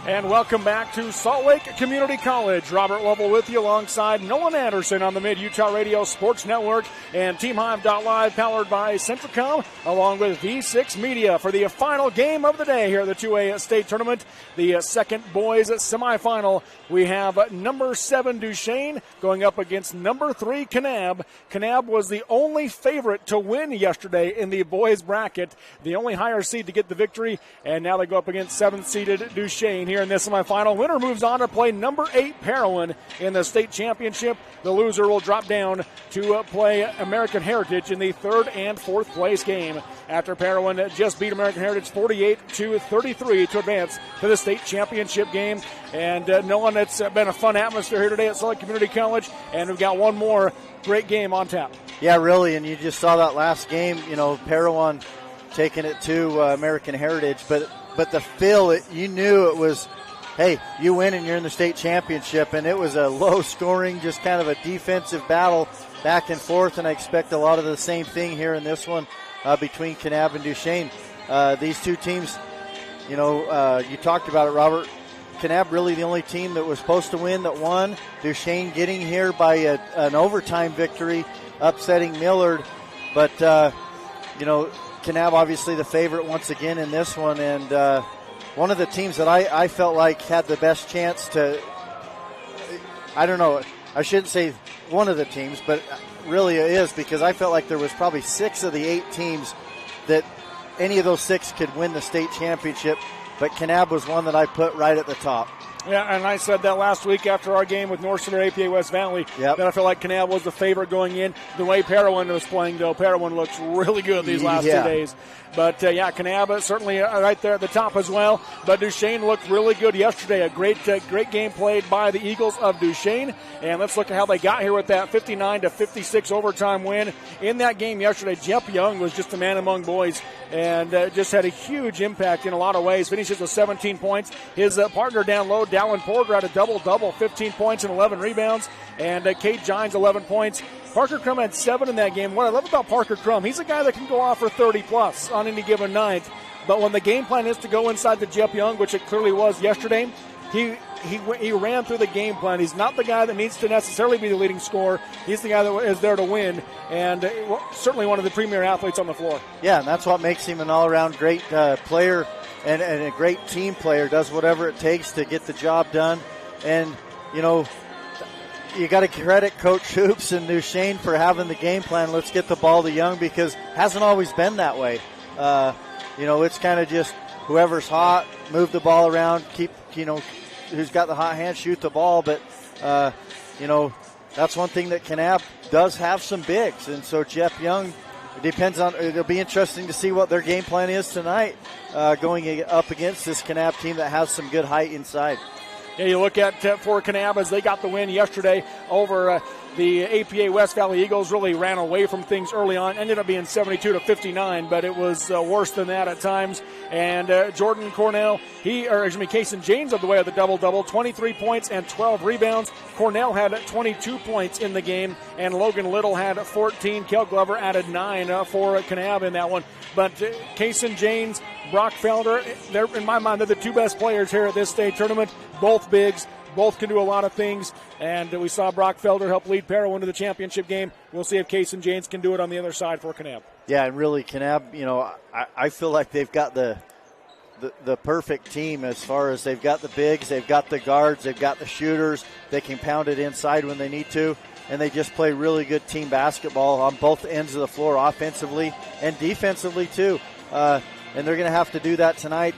And welcome back to Salt Lake Community College. Robert Lovell with you alongside Nolan Anderson on the Mid-Utah Radio Sports Network and TeamHive.live, powered by Centricom, along with V6 Media for the final game of the day here at the 2A state tournament, the second boys semifinal. We have number 7 Duchesne going up against number 3 Kanab. Kanab was the only favorite to win yesterday in the boys bracket, the only higher seed to get the victory, and now they go up against 7th-seeded Duchesne here in this semifinal. Winner moves on to play number 8 Parowan in the state championship. The loser will drop down to play American Heritage in the 3rd and 4th place game, after Parowan just beat American Heritage 48-33 to advance to the state championship game. And Nolan, it's been a fun atmosphere here today at Salt Lake Community College, and we've got one more great game on tap. Yeah, really, and you just saw that last game, Parowan taking it to American Heritage, but the feel, you knew it was, hey, you win and you're in the state championship, and it was a low-scoring, just kind of a defensive battle back and forth, and I expect a lot of the same thing here in this one between Kanab and Duchesne. These two teams, you talked about it, Robert. Kanab really the only team that was supposed to win that won. Duchesne getting here by an overtime victory, upsetting Millard, but, Kanab obviously the favorite once again in this one, and one of the teams that I felt like had the best chance to, I don't know, I shouldn't say one of the teams, but really it is, because I felt like there was probably 6 of the 8 teams that any of those 6 could win the state championship, but Kanab was one that I put right at the top. Yeah, and I said that last week after our game with North Center APA West Valley, that I felt like Kanab was the favorite going in. The way Parowan was playing, though, Parowan looks really good these last 2 days. But, Kanab certainly right there at the top as well. But Duchesne looked really good yesterday. A great game played by the Eagles of Duchesne. And let's look at how they got here with that 59-56 overtime win. In that game yesterday, Jeff Young was just a man among boys and just had a huge impact in a lot of ways. Finishes with 17 points. His partner down low, Dallin Porter, had a double-double, 15 points and 11 rebounds. And Kate Gines, 11 points. Parker Crum had 7 in that game. What I love about Parker Crum, he's a guy that can go off for 30-plus on any given night. But when the game plan is to go inside the Jeff Young, which it clearly was yesterday, he ran through the game plan. He's not the guy that needs to necessarily be the leading scorer. He's the guy that is there to win, and certainly one of the premier athletes on the floor. Yeah, and that's what makes him an all-around great player and a great team player. Does whatever it takes to get the job done. And, you got to credit Coach Hoops and Duchesne for having the game plan. Let's get the ball to Young, because it hasn't always been that way. It's kind of just whoever's hot, move the ball around, keep, who's got the hot hand, shoot the ball. But, that's one thing that Kanab does have some bigs. And so Jeff Young, it'll be interesting to see what their game plan is tonight going up against this Kanab team that has some good height inside. Yeah, you look at for Kanab as they got the win yesterday over the APA West Valley Eagles. Really ran away from things early on. Ended up being 72-59, but it was worse than that at times. And Jordan Cornell, Kason James of the way of the double-double, 23 points and 12 rebounds. Cornell had 22 points in the game, and Logan Little had 14. Kel Glover added 9 for Kanab in that one. But Kason James, Brock Felder, in my mind, they're the 2 best players here at this state tournament. Both bigs, both can do a lot of things, and we saw Brock Felder help lead Parowan to the championship game. We'll see if Kason James can do it on the other side for Kanab. Yeah, and really, Kanab, I feel like they've got the perfect team as far as they've got the bigs, they've got the guards, they've got the shooters. They can pound it inside when they need to, and they just play really good team basketball on both ends of the floor, offensively and defensively too. And they're going to have to do that tonight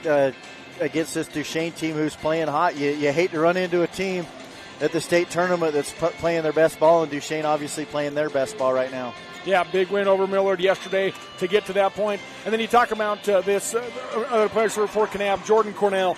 against this Duchesne team who's playing hot. You hate to run into a team at the state tournament that's playing their best ball, and Duchesne obviously playing their best ball right now. Yeah, big win over Millard yesterday to get to that point. And then you talk about this other players for Kanab, Jordan Cornell.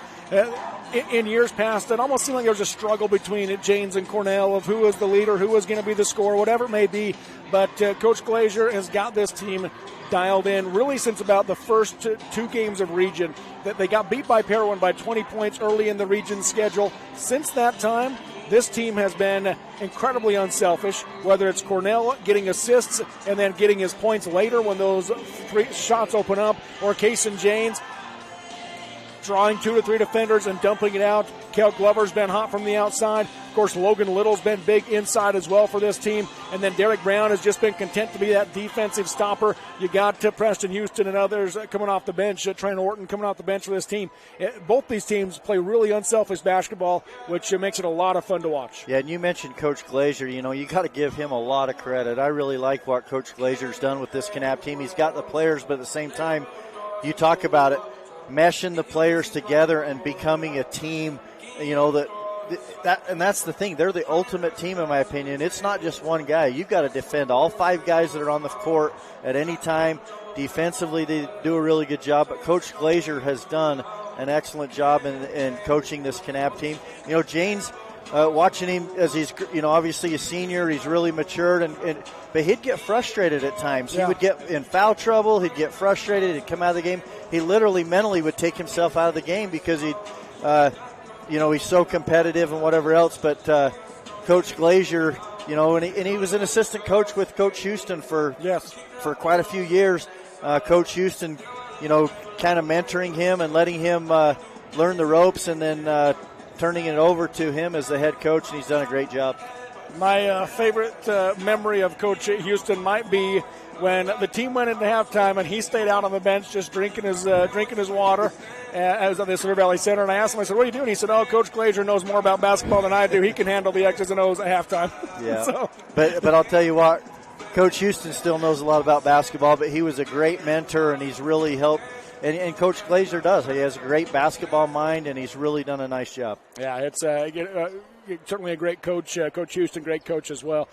In years past, it almost seemed like there was a struggle between James and Cornell of who was the leader, who was going to be the scorer, whatever it may be. But Coach Glazier has got this team dialed in really since about the first 2 games of region. That they got beat by Parowan by 20 points early in the region schedule. Since that time, this team has been incredibly unselfish, whether it's Cornell getting assists and then getting his points later when those 3 shots open up, or Kason James drawing 2 to 3 defenders and dumping it out. Kel Glover's been hot from the outside. Of course, Logan Little's been big inside as well for this team. And then Derek Brown has just been content to be that defensive stopper. You got Preston Houston and others coming off the bench. Trent Orton coming off the bench for this team. Both these teams play really unselfish basketball, which makes it a lot of fun to watch. Yeah, and you mentioned Coach Glazier. You know, you got to give him a lot of credit. I really like what Coach Glazier's done with this Kanab team. He's got the players, but at the same time, you talk about it, meshing the players together and becoming a team, you know, and that's the thing. They're the ultimate team, in my opinion. It's not just one guy. You've got to defend all 5 guys that are on the court at any time. Defensively, they do a really good job, but Coach Glazier has done an excellent job in coaching this Kanab team. You know, Jane's watching him as he's, you know, obviously a senior. He's really matured, but he'd get frustrated at times. Yeah. He would get in foul trouble. He'd get frustrated. He'd come out of the game. He literally mentally would take himself out of the game because he'd, you know, he's so competitive and whatever else. But Coach Glazier, you know, and he was an assistant coach with Coach Houston for quite a few years. Coach Houston, you know, kind of mentoring him and letting him learn the ropes, and then turning it over to him as the head coach, and he's done a great job. My favorite memory of Coach Houston might be when the team went into halftime and he stayed out on the bench just drinking his water. I was at the Silver Valley Center, and I asked him, I said, what are you doing? He said, Coach Glazier knows more about basketball than I do. He can handle the X's and O's at halftime. Yeah. So. But I'll tell you what, Coach Houston still knows a lot about basketball, but he was a great mentor, and he's really helped. And Coach Glazier does. He has a great basketball mind, and he's really done a nice job. Yeah, it's certainly a great coach. Coach Houston, great coach as well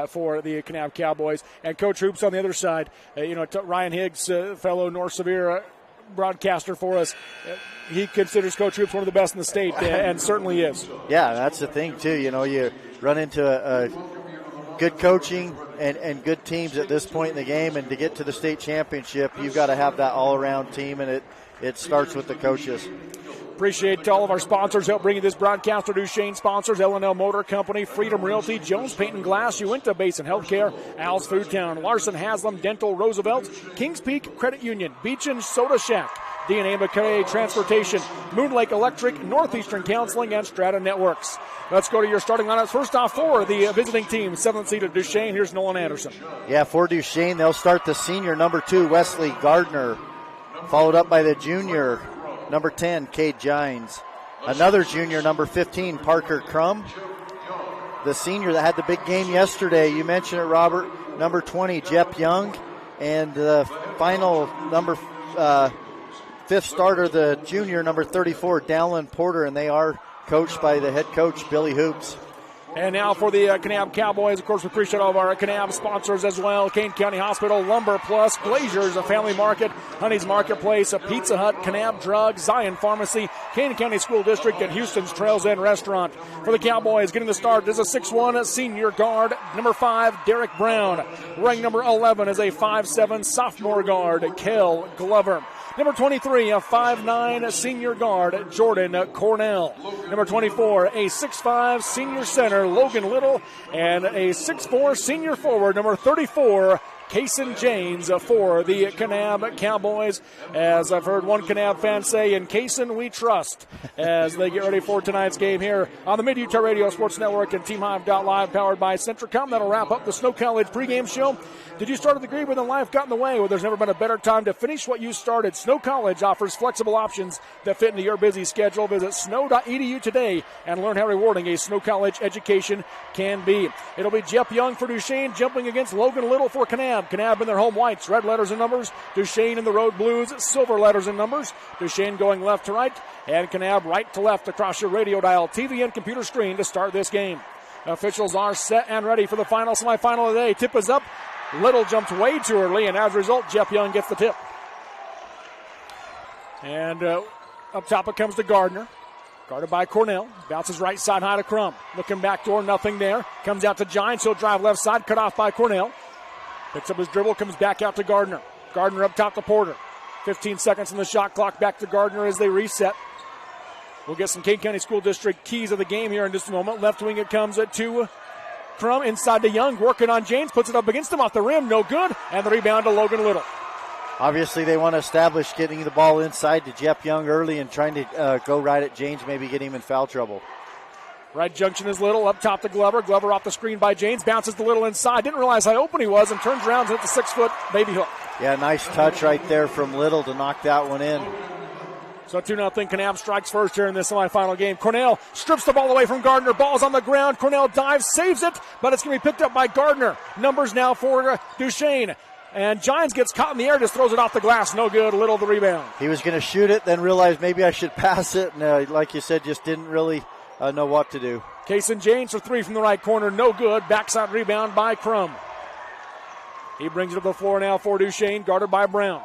for the Kanab Cowboys. And Coach Hoops on the other side, Ryan Higgs, fellow North Severe broadcaster for us, he considers Coach Hoops one of the best in the state, and certainly is. Yeah, that's the thing, too. You know, you run into a good coaching and good teams at this point in the game, and to get to the state championship, you've got to have that all-around team, and it starts with the coaches. Appreciate all of our sponsors help bring you this broadcast. Our Duchesne sponsors, L&L Motor Company, Freedom Realty, Jones Paint and Glass, Uinta Basin Healthcare, Al's Food Town, Larson Haslam Dental, Roosevelt, Kings Peak Credit Union, Beach and Soda Shack, DNA McKay Transportation, Moon Lake Electric, Northeastern Counseling, and Strata Networks. Let's go to your starting lineups. First off for the visiting team, 7th seed of Duchesne. Here's Nolan Anderson. Yeah, for Duchesne, they'll start the senior, number 2, Wesley Gardner, followed up by the junior, number 10, Cade Gines. Another junior, number 15, Parker Crum. The senior that had the big game yesterday, you mentioned it, Robert, number 20, Jep Young. And the final number 5th starter, the junior, number 34, Dallin Porter, and they are coached by the head coach, Billy Hoops. And now for the Kanab Cowboys, of course, we appreciate all of our Kanab sponsors as well. Kane County Hospital, Lumber Plus, Glazier's, a family market, Honey's Marketplace, a Pizza Hut, Kanab Drug, Zion Pharmacy, Kane County School District, and Houston's Trails End Restaurant. For the Cowboys, getting the start is a 6'1" senior guard, number 5, Derek Brown. Rank number 11 is a 5'7" sophomore guard, Kel Glover. Number 23, a 5'9" senior guard, Jordan Cornell. Number 24, a 6'5" senior center, Logan Little. And a 6'4" senior forward, number 34, Kason James for the Kanab Cowboys. As I've heard one Kanab fan say, in Kason we trust, as they get ready for tonight's game here on the Mid-Utah Radio Sports Network and TeamHive.live, powered by Centricom. That'll wrap up the Snow College pregame show. Did you start a degree but then life got in the way? Well, there's never been a better time to finish what you started. Snow College offers flexible options that fit into your busy schedule. Visit snow.edu today and learn how rewarding a Snow College education can be. It'll be Jep Young for Duchesne jumping against Logan Little for Kanab. Kanab in their home whites, red letters and numbers. Duchesne in the road blues, silver letters and numbers. Duchesne going left to right, and Kanab right to left across your radio dial, TV, and computer screen to start this game. Officials are set and ready for the final semifinal of the day. Tip is up. Little jumped way too early, and as a result, Jep Young gets the tip. And up top it comes to Gardner. Guarded by Cornell. Bounces right side high to Crum. Looking back door, nothing there. Comes out to Giants. He'll drive left side, cut off by Cornell. Picks up his dribble, comes back out to Gardner. Gardner up top to Porter. 15 seconds on the shot clock. Back to Gardner as they reset. We'll get some Kane County School District keys of the game here in just a moment. Left wing it comes to Crum inside to Young, working on James, puts it up against him off the rim, no good, and the rebound to Logan Little. Obviously, they want to establish getting the ball inside to Jeff Young early and trying to go right at James, maybe get him in foul trouble. Right junction is Little, up top to Glover. Glover off the screen by James, bounces to Little inside. Didn't realize how open he was and turns around and hits a 6-foot baby hook. Yeah, nice touch right there from Little to knock that one in. So 2-0 Kanab strikes first here in this semifinal game. Cornell strips the ball away from Gardner. Ball's on the ground. Cornell dives, saves it, but it's going to be picked up by Gardner. Numbers now for Duchesne. And Gines gets caught in the air, just throws it off the glass. No good. Little the rebound. He was going to shoot it, then realized maybe I should pass it. And like you said, just didn't really know what to do. Kason James for three from the right corner. No good. Backside rebound by Crum. He brings it to the floor now for Duchesne, guarded by Brown.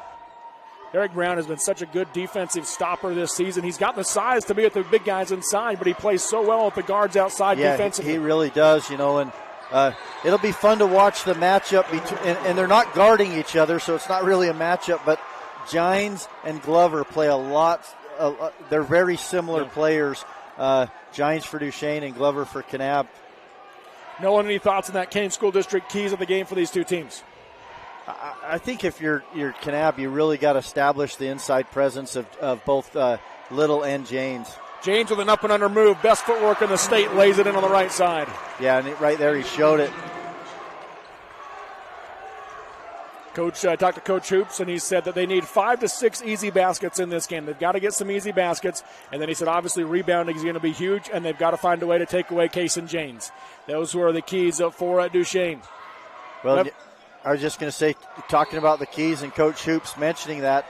Derek Brown has been such a good defensive stopper this season. He's got the size to be with the big guys inside, but he plays so well with the guards outside defensively. He really does, and it'll be fun to watch the matchup and they're not guarding each other, so it's not really a matchup, but Gines and Glover play a lot. They're very similar players. Gines for Duchesne and Glover for Kanab. Nolan, any thoughts on that Kane School District keys of the game for these two teams? I think if you're Kanab, you really got to establish the inside presence of both Little and James. James with an up and under move. Best footwork in the state, lays it in on the right side. Yeah, and right there he showed it. Coach, I talked to Coach Hoops, and he said that they need 5 to 6 easy baskets in this game. They've got to get some easy baskets. And then he said, obviously, rebounding is going to be huge, and they've got to find a way to take away Kason James. Those were the keys for Duchesne. Well, I was just going to say, talking about the keys and Coach Hoops mentioning that,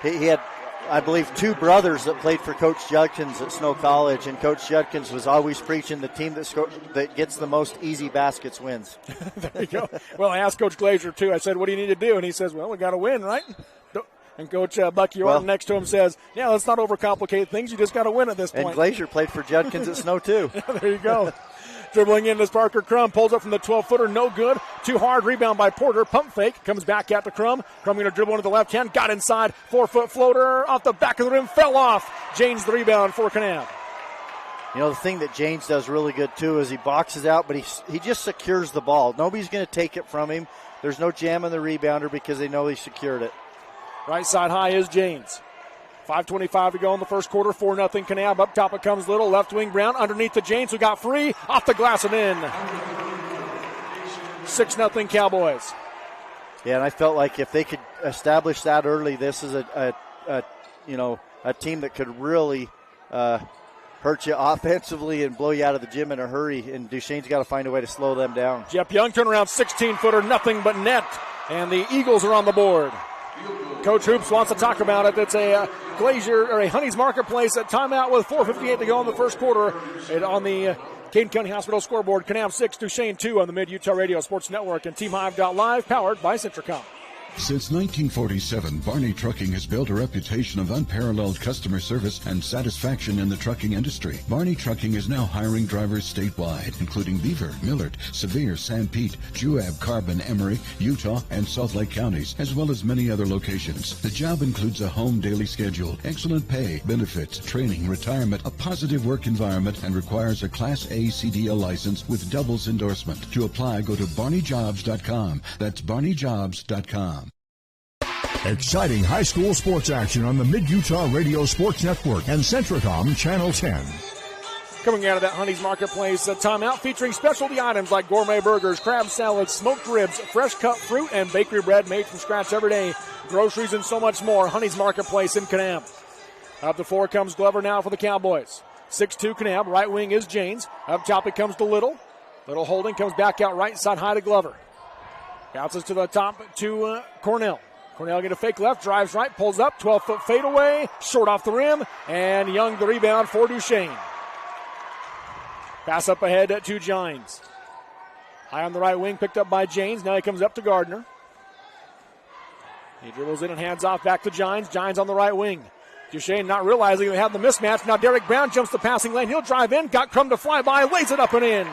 he had, I believe, 2 brothers that played for Coach Judkins at Snow College, and Coach Judkins was always preaching the team that gets the most easy baskets wins. There you go. Well, I asked Coach Glazier, too. I said, what do you need to do? And he says, well, we got to win, right? And Coach Bucky Orton next to him says, yeah, let's not overcomplicate things. You just got to win at this point. And Glazier played for Judkins at Snow, too. There you go. Dribbling in is Parker Crum. Pulls up from the 12-footer. No good. Too hard. Rebound by Porter. Pump fake. Comes back out to Crum. Crum going to dribble into the left hand. Got inside. 4-foot floater off the back of the rim. Fell off. James the rebound for Kanab. The thing that James does really good, too, is he boxes out, but he just secures the ball. Nobody's going to take it from him. There's no jam on the rebounder because they know he secured it. Right side high is James. 5:25 to go in the first quarter. 4-0 Kanab. Up top it comes Little. Left wing Brown. Underneath to James, who got free. Off the glass and in. 6-0 Cowboys. Yeah, and I felt like if they could establish that early, this is a team that could really hurt you offensively and blow you out of the gym in a hurry. And Duchesne's got to find a way to slow them down. Jeff Young turnaround 16-footer. Nothing but net. And the Eagles are on the board. Coach Hoops wants to talk about it. It's a Glazier or a Honey's Marketplace at timeout with 4:58 to go in the first quarter. And on the Kane County Hospital scoreboard, Kanab 6, Duchesne 2 on the Mid-Utah Radio Sports Network and TeamHive.live, powered by Centricom. Since 1947, Barney Trucking has built a reputation of unparalleled customer service and satisfaction in the trucking industry. Barney Trucking is now hiring drivers statewide, including Beaver, Millard, Sevier, San Pete, Juab, Carbon, Emery, Utah, and Salt Lake counties, as well as many other locations. The job includes a home daily schedule, excellent pay, benefits, training, retirement, a positive work environment, and requires a Class A CDL license with doubles endorsement. To apply, go to barneyjobs.com. That's barneyjobs.com. Exciting high school sports action on the Mid-Utah Radio Sports Network and Centricom Channel 10. Coming out of that Honey's Marketplace timeout, featuring specialty items like gourmet burgers, crab salads, smoked ribs, fresh cut fruit, and bakery bread made from scratch every day. Groceries and so much more. Honey's Marketplace in Kanab. Up the floor comes Glover now for the Cowboys. 6'2" Kanab. Right wing is James. Up top it comes to Little. Little holding, comes back out right side high to Glover. Bounces to the top to Cornell. Cornell getting a fake left, drives right, pulls up, 12-foot fadeaway, short off the rim, and Young the rebound for Duchesne. Pass up ahead to Gines. High on the right wing, picked up by James. Now he comes up to Gardner. He dribbles in and hands off back to Gines. Gines on the right wing. Duchesne not realizing they have the mismatch. Now Derek Brown jumps the passing lane. He'll drive in, got Crum to fly by, lays it up and in.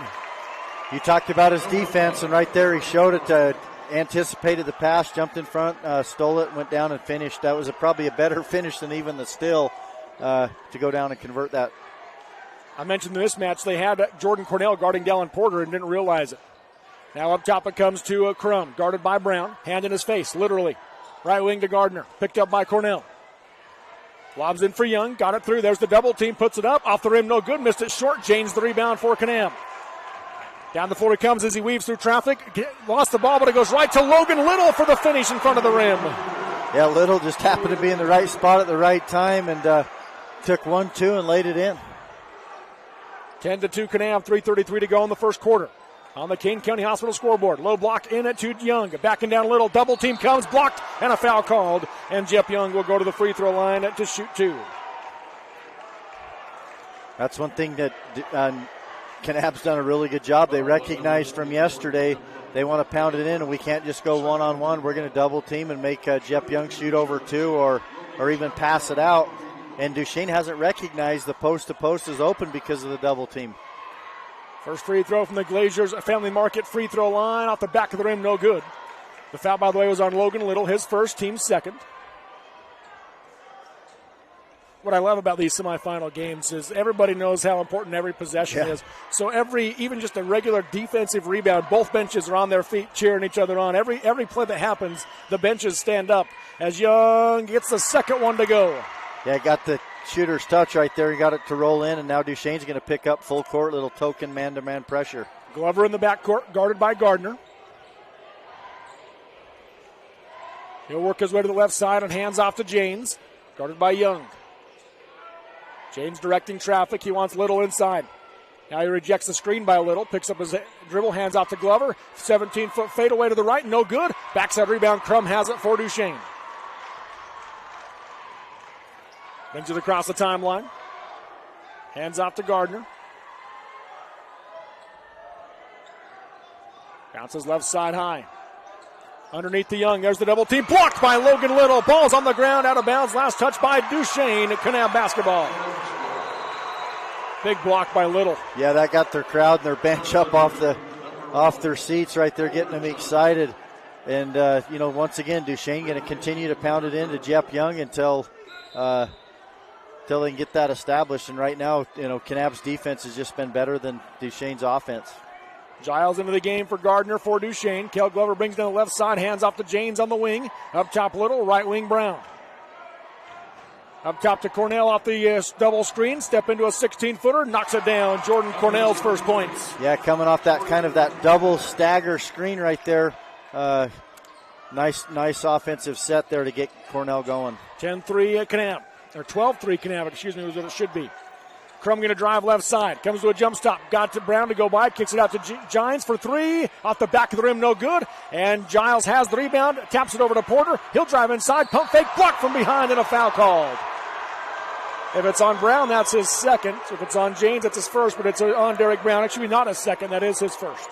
You talked about his defense, and right there he showed it. Anticipated the pass, jumped in front, stole it, went down and finished. That was probably a better finish than even the steal to go down and convert that. I mentioned the mismatch. They had Jordan Cornell guarding Dallin Porter and didn't realize it. Now up top it comes to Crum, guarded by Brown. Hand in his face, literally. Right wing to Gardner. Picked up by Cornell. Lobs in for Young. Got it through. There's the double team. Puts it up. Off the rim. No good. Missed it short. James the rebound for Kanab. Down the floor he comes as he weaves through traffic. Lost the ball, but it goes right to Logan Little for the finish in front of the rim. Yeah, Little just happened to be in the right spot at the right time and took 1-2 and laid it in. 10-2 Kanab, 3:33 to go in the first quarter. On the Kane County Hospital scoreboard. Low block in it to Young. Backing down Little. Double team comes. Blocked and a foul called. And Jeff Young will go to the free throw line to shoot 2. That's one thing that Kanab's done a really good job. They recognized from yesterday they want to pound it in, and we can't just go one-on-one. We're going to double team and make Jeff Young shoot over 2 or even pass it out. And Duchesne hasn't recognized the post-to-post is open because of the double team. First free throw from the Glaziers Family Market free throw line. Off the back of the rim, no good. The foul, by the way, was on Logan Little, his first, team's second. What I love about these semifinal games is everybody knows how important every possession is. So even just a regular defensive rebound, both benches are on their feet cheering each other on. Every play that happens, the benches stand up as Young gets the second one to go. Yeah, got the shooter's touch right there. He got it to roll in, and now Duchesne's going to pick up full court, little token man-to-man pressure. Glover in the backcourt, guarded by Gardner. He'll work his way to the left side and hands off to James, guarded by Young. James directing traffic. He wants Little inside. Now he rejects the screen by Little, picks up his dribble, hands off to Glover. 17-foot fadeaway to the right, no good. Backside rebound, Crum has it for Duchesne. Brings it across the timeline. Hands off to Gardner. Bounces left side high. Underneath the Young. There's the double team. Blocked by Logan Little. Ball's on the ground, out of bounds. Last touch by Duchesne. Kanab basketball. Big block by Little. Yeah, that got their crowd and their bench up off their seats right there, getting them excited. And, once again, Duchesne going to continue to pound it into Jeff Young until they can get that established. And right now, Kanab's defense has just been better than Duchesne's offense. Giles into the game for Gardner for Duchesne. Kel Glover brings down the left side, hands off to James on the wing. Up top Little, right wing Brown. Up top to Cornell off the double screen. Step into a 16-footer, knocks it down. Jordan Cornell's first points. Yeah, coming off that double stagger screen right there. Nice offensive set there to get Cornell going. 10-3 at Kanab. Or 12-3 Kanab, excuse me, was what it should be. Crum going to drive left side. Comes to a jump stop. Got to Brown to go by. Kicks it out to Giles for 3. Off the back of the rim, no good. And Giles has the rebound. Taps it over to Porter. He'll drive inside. Pump fake. Blocked from behind and a foul called. If it's on Brown, that's his second. If it's on James, that's his first. But it's on Derek Brown. Actually, not his second. That is his first.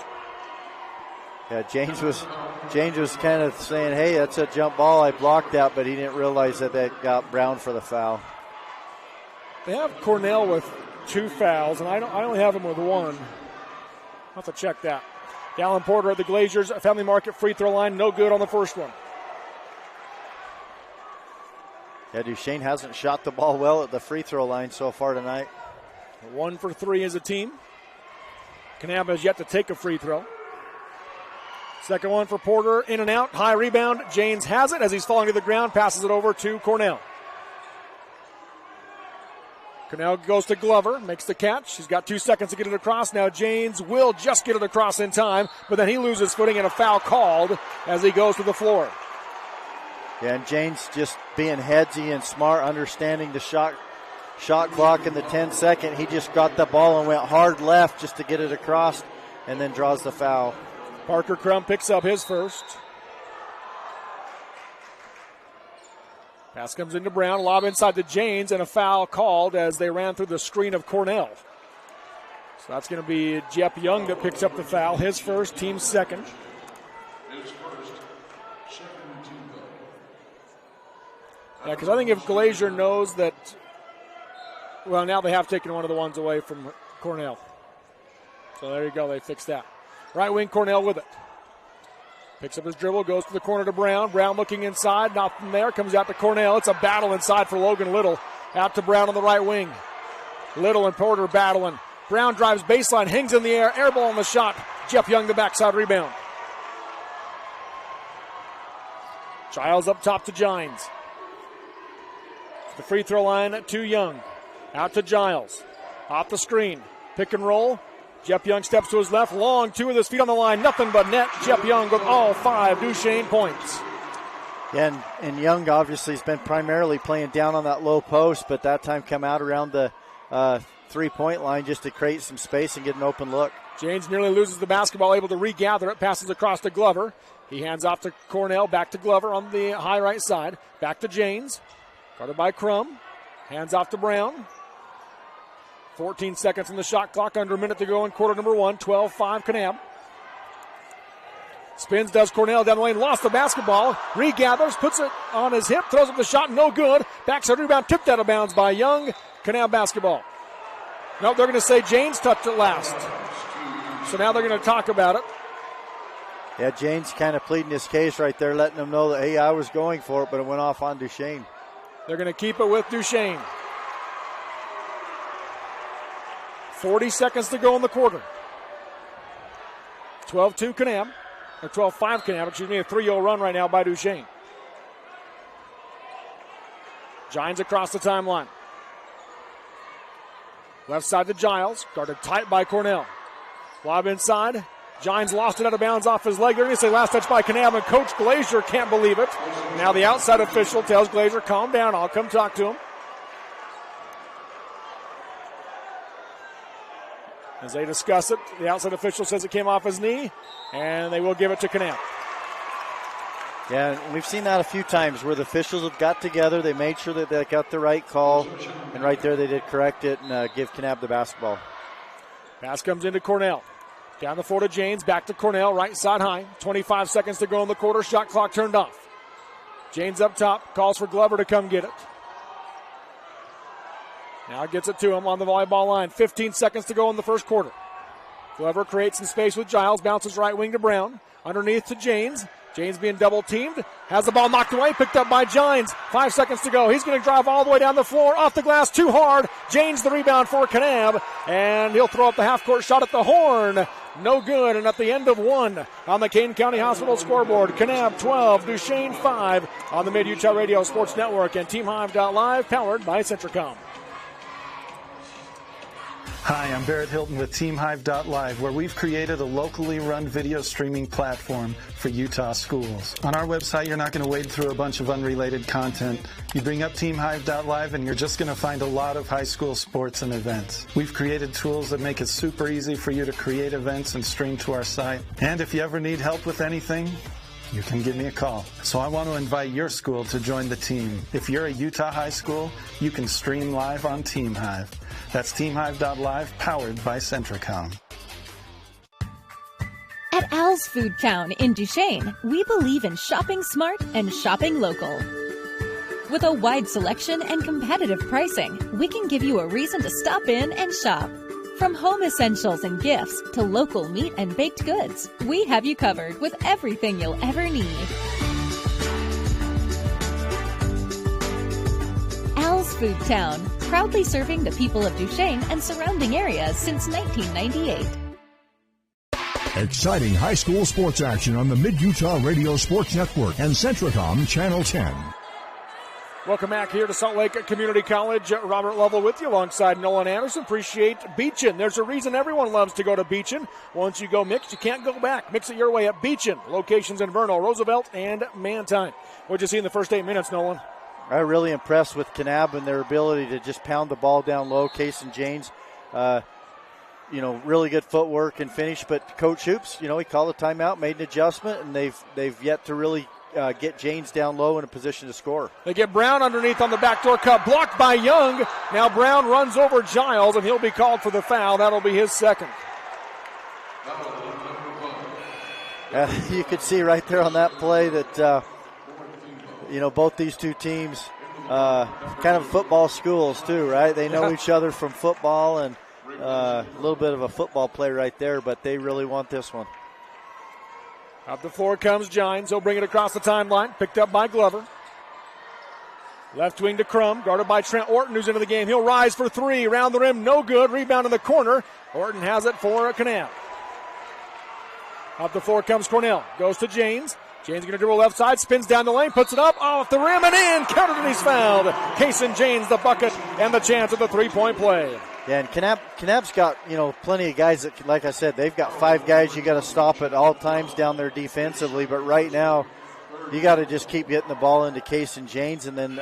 Yeah, James was kind of saying, hey, that's a jump ball. I blocked that, but he didn't realize that got Brown for the foul. They have Cornell with 2 fouls, and I only have him with 1. I'll have to check that. Dallin Porter at the Glaziers Family Market free throw line. No good on the first one. Yeah, Duchesne hasn't shot the ball well at the free throw line so far tonight. 1 for 3 as a team. Kanab has yet to take a free throw. Second one for Porter, in and out. High rebound. James has it as he's falling to the ground. Passes it over to Cornell. Cornell goes to Glover, makes the catch. He's got 2 seconds to get it across. Now James will just get it across in time, but then he loses footing and a foul called as he goes to the floor. Yeah, and James just being headsy and smart, understanding the shot clock in the 10-second. He just got the ball and went hard left just to get it across and then draws the foul. Parker Crum picks up his first. Pass comes into Brown, lob inside to James, and a foul called as they ran through the screen of Cornell. So that's going to be Jeff Young that picks up the foul, his first, team's second. Yeah, because I think if Glazier knows that, well, now they have taken one of the ones away from Cornell. So there you go, they fixed that. Right wing Cornell with it. Picks up his dribble, goes to the corner to Brown. Brown looking inside, not from there, comes out to Cornell. It's a battle inside for Logan Little. Out to Brown on the right wing. Little and Porter battling. Brown drives baseline, hangs in the air, air ball on the shot. Jeff Young, the backside rebound. Giles up top to Gines. The free throw line to Young. Out to Giles. Off the screen. Pick and roll. Jeff Young steps to his left. Long, 2 with his feet on the line. Nothing but net. Jeff Young with all 5 Duchesne points. Yeah, and Young obviously has been primarily playing down on that low post, but that time come out around the 3-point line just to create some space and get an open look. James nearly loses the basketball, able to regather it. Passes across to Glover. He hands off to Cornell. Back to Glover on the high right side. Back to James. Guarded by Crum. Hands off to Brown. 14 seconds on the shot clock. Under a minute to go in quarter number 1. 12-5 Kanab. Spins, does Cornell down the lane. Lost the basketball. Regathers. Puts it on his hip. Throws up the shot. No good. Backside rebound. Tipped out of bounds by Young. Kanab basketball. Nope, they're going to say James touched it last. So now they're going to talk about it. Yeah, James kind of pleading his case right there, letting them know that, hey, I was going for it, but it went off on Duchesne. They're going to keep it with Duchesne. 40 seconds to go in the quarter. 12-2 Kanab. Or 12-5 Kanab, excuse me. A 3-0 run right now by Duchesne. Gines across the timeline. Left side to Giles. Guarded tight by Cornell. Lob inside. Gines lost it out of bounds off his leg. They're going to say last touch by Kanab, and Coach Glazier can't believe it. Now the outside official tells Glazier, calm down, I'll come talk to him. As they discuss it, the outside official says it came off his knee, and they will give it to Kanab. Yeah, and we've seen that a few times where the officials have got together, they made sure that they got the right call, and right there they did correct it and give Kanab the basketball. Pass comes into Cornell. Down the floor to James, back to Cornell, right side high. 25 seconds to go in the quarter, shot clock turned off. James up top, calls for Glover to come get it. Now gets it to him on the volleyball line. 15 seconds to go in the first quarter. Glover creates some space with Giles, bounces right wing to Brown. Underneath to James. James being double teamed, has the ball knocked away, picked up by Gines. 5 seconds to go. He's going to drive all the way down the floor, off the glass, too hard. James the rebound for Kanab, and he'll throw up the half-court shot at the horn. No good, and at the end of 1 on the Kane County Hospital scoreboard, Kanab 12, Duchesne 5 on the Mid-Utah Radio Sports Network and TeamHive.live, powered by Centricom. Hi, I'm Barrett Hilton with TeamHive.live, where we've created a locally run video streaming platform for Utah schools. On our website, you're not going to wade through a bunch of unrelated content. You bring up TeamHive.live and you're just going to find a lot of high school sports and events. We've created tools that make it super easy for you to create events and stream to our site. And if you ever need help with anything, you can give me a call. So I want to invite your school to join the team. If you're a Utah high school, you can stream live on TeamHive. That's TeamHive.live, powered by Centricom. At Al's Food Town in Duchesne, we believe in shopping smart and shopping local. With a wide selection and competitive pricing, we can give you a reason to stop in and shop. From home essentials and gifts to local meat and baked goods, we have you covered with everything you'll ever need. Al's Food Town, proudly serving the people of Duchesne and surrounding areas since 1998. Exciting high school sports action on the Mid-Utah Radio Sports Network and Centricom Channel 10. Welcome back here to Salt Lake Community College. Robert Lovell with you alongside Nolan Anderson. Appreciate Beechin. There's a reason everyone loves to go to Beechin. Once you go mixed, you can't go back. Mix it your way at Beechin. Locations in Vernal, Roosevelt, and Mantine. What'd you see in the first 8 minutes, Nolan? I'm really impressed with Kanab and their ability to just pound the ball down low. Case and James, really good footwork and finish. But Coach Hoops, he called a timeout, made an adjustment, and they've yet to really get James down low in a position to score. They get Brown underneath on the backdoor cut, blocked by Young. Now Brown runs over Giles, and he'll be called for the foul. That'll be his second. You could see right there on that play that, both these two teams, kind of football schools too, right? They know each other from football, and a little bit of a football play right there, but they really want this one. Up the floor comes Gines. He'll bring it across the timeline. Picked up by Glover. Left wing to Crum. Guarded by Trent Orton, who's into the game. He'll rise for 3. Around the rim. No good. Rebound in the corner. Orton has it for Kanab. Up the floor comes Cornell. Goes to James. James going to dribble left side, spins down the lane, puts it up, off the rim and in. Counted and he's fouled. Kason James, the bucket, and the chance of the three-point play. Yeah, and Kanab's got, plenty of guys that, like I said, they've got 5 guys you got to stop at all times down there defensively. But right now, you got to just keep getting the ball into Kason James and then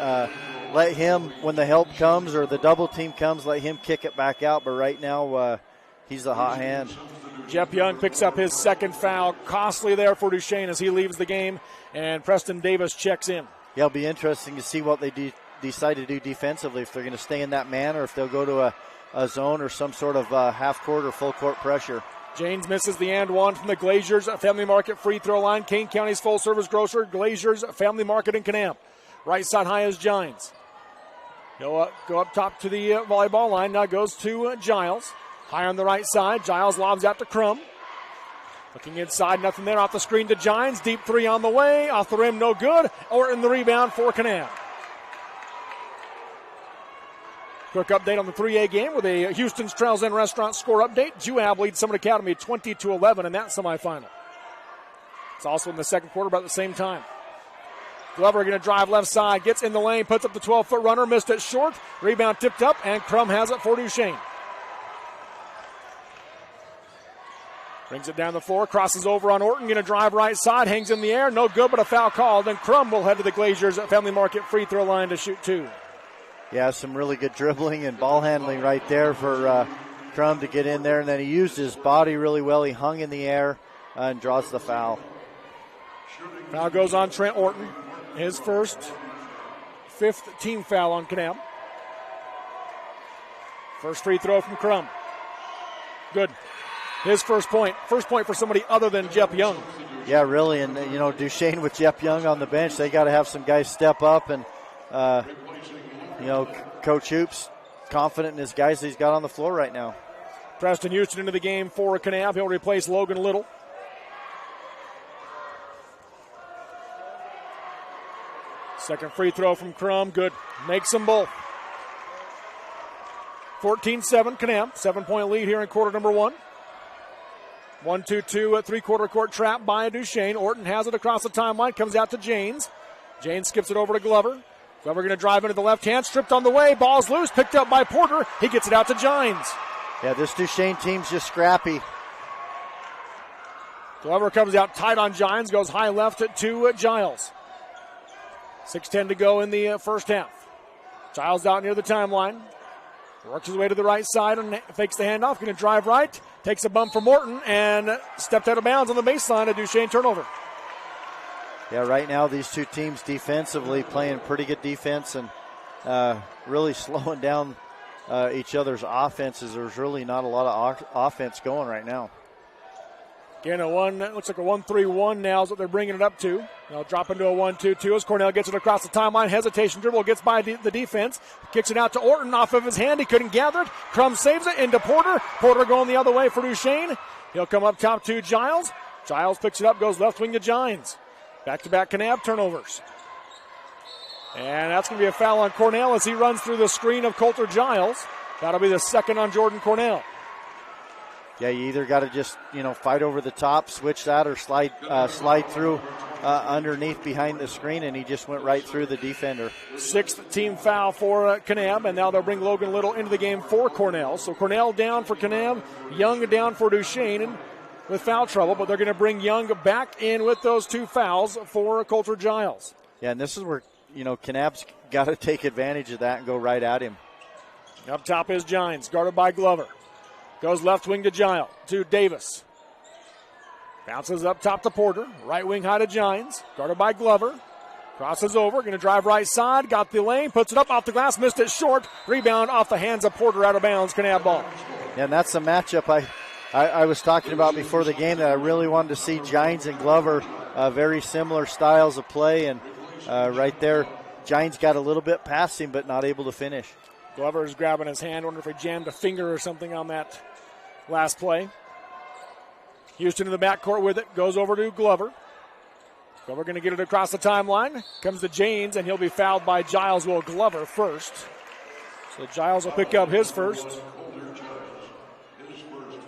let him, when the help comes or the double team comes, let him kick it back out. But right now, he's the hot hand. Jeff Young picks up his second foul. Costly there for Duchesne as he leaves the game, and Preston Davis checks in. Yeah, it'll be interesting to see what they decide to do defensively, if they're going to stay in that man or if they'll go to a zone or some sort of half-court or full-court pressure. James misses the and one from the Glaziers Family Market free throw line. Kane County's full-service grocer, Glaziers Family Market in Kanab. Right side high is Gines. He'll go up top to the volleyball line. Now goes to Giles. High on the right side. Giles lobs out to Crum. Looking inside, nothing there. Off the screen to Gines. Deep three on the way. Off the rim, no good. Orton the rebound for Kanab. Quick update on the 3A game with a Houston's Trails End Restaurant score update. Juab leads Summit Academy 20-11 in that semifinal. It's also in the second quarter about the same time. Glover going to drive left side. Gets in the lane. Puts up the 12-foot runner. Missed it short. Rebound tipped up, and Crum has it for Duchesne. Brings it down the floor, crosses over on Orton, going to drive right side, hangs in the air, no good, but a foul called, and Crum will head to the Glaziers at Family Market free throw line to shoot 2. Yeah, some really good dribbling and ball handling right there for Crum to get in there, and then he used his body really well. He hung in the air and draws the foul. Foul goes on Trent Orton, his fifth team foul on Kanab. First free throw from Crum. Good. His first point for somebody other than Jeff Young. Yeah, really, and Duchesne with Jeff Young on the bench, they got to have some guys step up, and Coach Hoops confident in his guys that he's got on the floor right now. Preston Houston into the game for Kanab. He'll replace Logan Little. Second free throw from Crum, good. Makes them both. 14-7 Kanab, 7-point lead here in quarter number 1. 1-2-2 three-quarter court trap by Duchesne. Orton has it across the timeline, comes out to Janes. Janes skips it over to Glover. Glover going to drive into the left hand, stripped on the way, ball's loose, picked up by Porter. He gets it out to Gines. Yeah, this Duchesne team's just scrappy. Glover comes out tight on Gines, goes high left to Giles. 6:10 to go in the first half. Giles out near the timeline. Works his way to the right side and fakes the handoff. Going to drive right. Takes a bump from Morton and stepped out of bounds on the baseline. A Duchesne turnover. Yeah, right now these two teams defensively playing pretty good defense and really slowing down each other's offenses. There's really not a lot of offense going right now. Again, looks like a 1-3-1 now is what they're bringing it up to. They'll drop into a 1-2-2 as Cornell gets it across the timeline. Hesitation dribble, gets by the defense. Kicks it out to Orton off of his hand. He couldn't gather it. Crum saves it into Porter. Porter going the other way for Duchesne. He'll come up top to Giles. Giles picks it up, goes left wing to Gines. Back-to-back Kanab turnovers. And that's going to be a foul on Cornell as he runs through the screen of Coulter Giles. That'll be the second on Jordan Cornell. Yeah, you either got to just, fight over the top, switch that, or slide through underneath behind the screen, and he just went right through the defender. Sixth team foul for Kanab, and now they'll bring Logan Little into the game for Cornell. So Cornell down for Kanab, Young down for Duchesne, and with foul trouble, but they're going to bring Young back in with those 2 fouls for Coulter Giles. Yeah, and this is where, Kanab's got to take advantage of that and go right at him. Up top is Gines, guarded by Glover. Goes left wing to Davis. Bounces up top to Porter. Right wing high to Gines. Guarded by Glover. Crosses over. Going to drive right side. Got the lane. Puts it up off the glass. Missed it short. Rebound off the hands of Porter out of bounds. Kanab ball. Yeah, and that's the matchup I was talking about before the game that I really wanted to see. Gines and Glover, very similar styles of play. And right there, Gines got a little bit past him but not able to finish. Glover is grabbing his hand. Wonder if he jammed a finger or something on that last play. Houston in the backcourt with it. Goes over to Glover. Glover going to get it across the timeline. Comes to Janes, and he'll be fouled by Giles. Will Glover first. So Giles will pick up his first.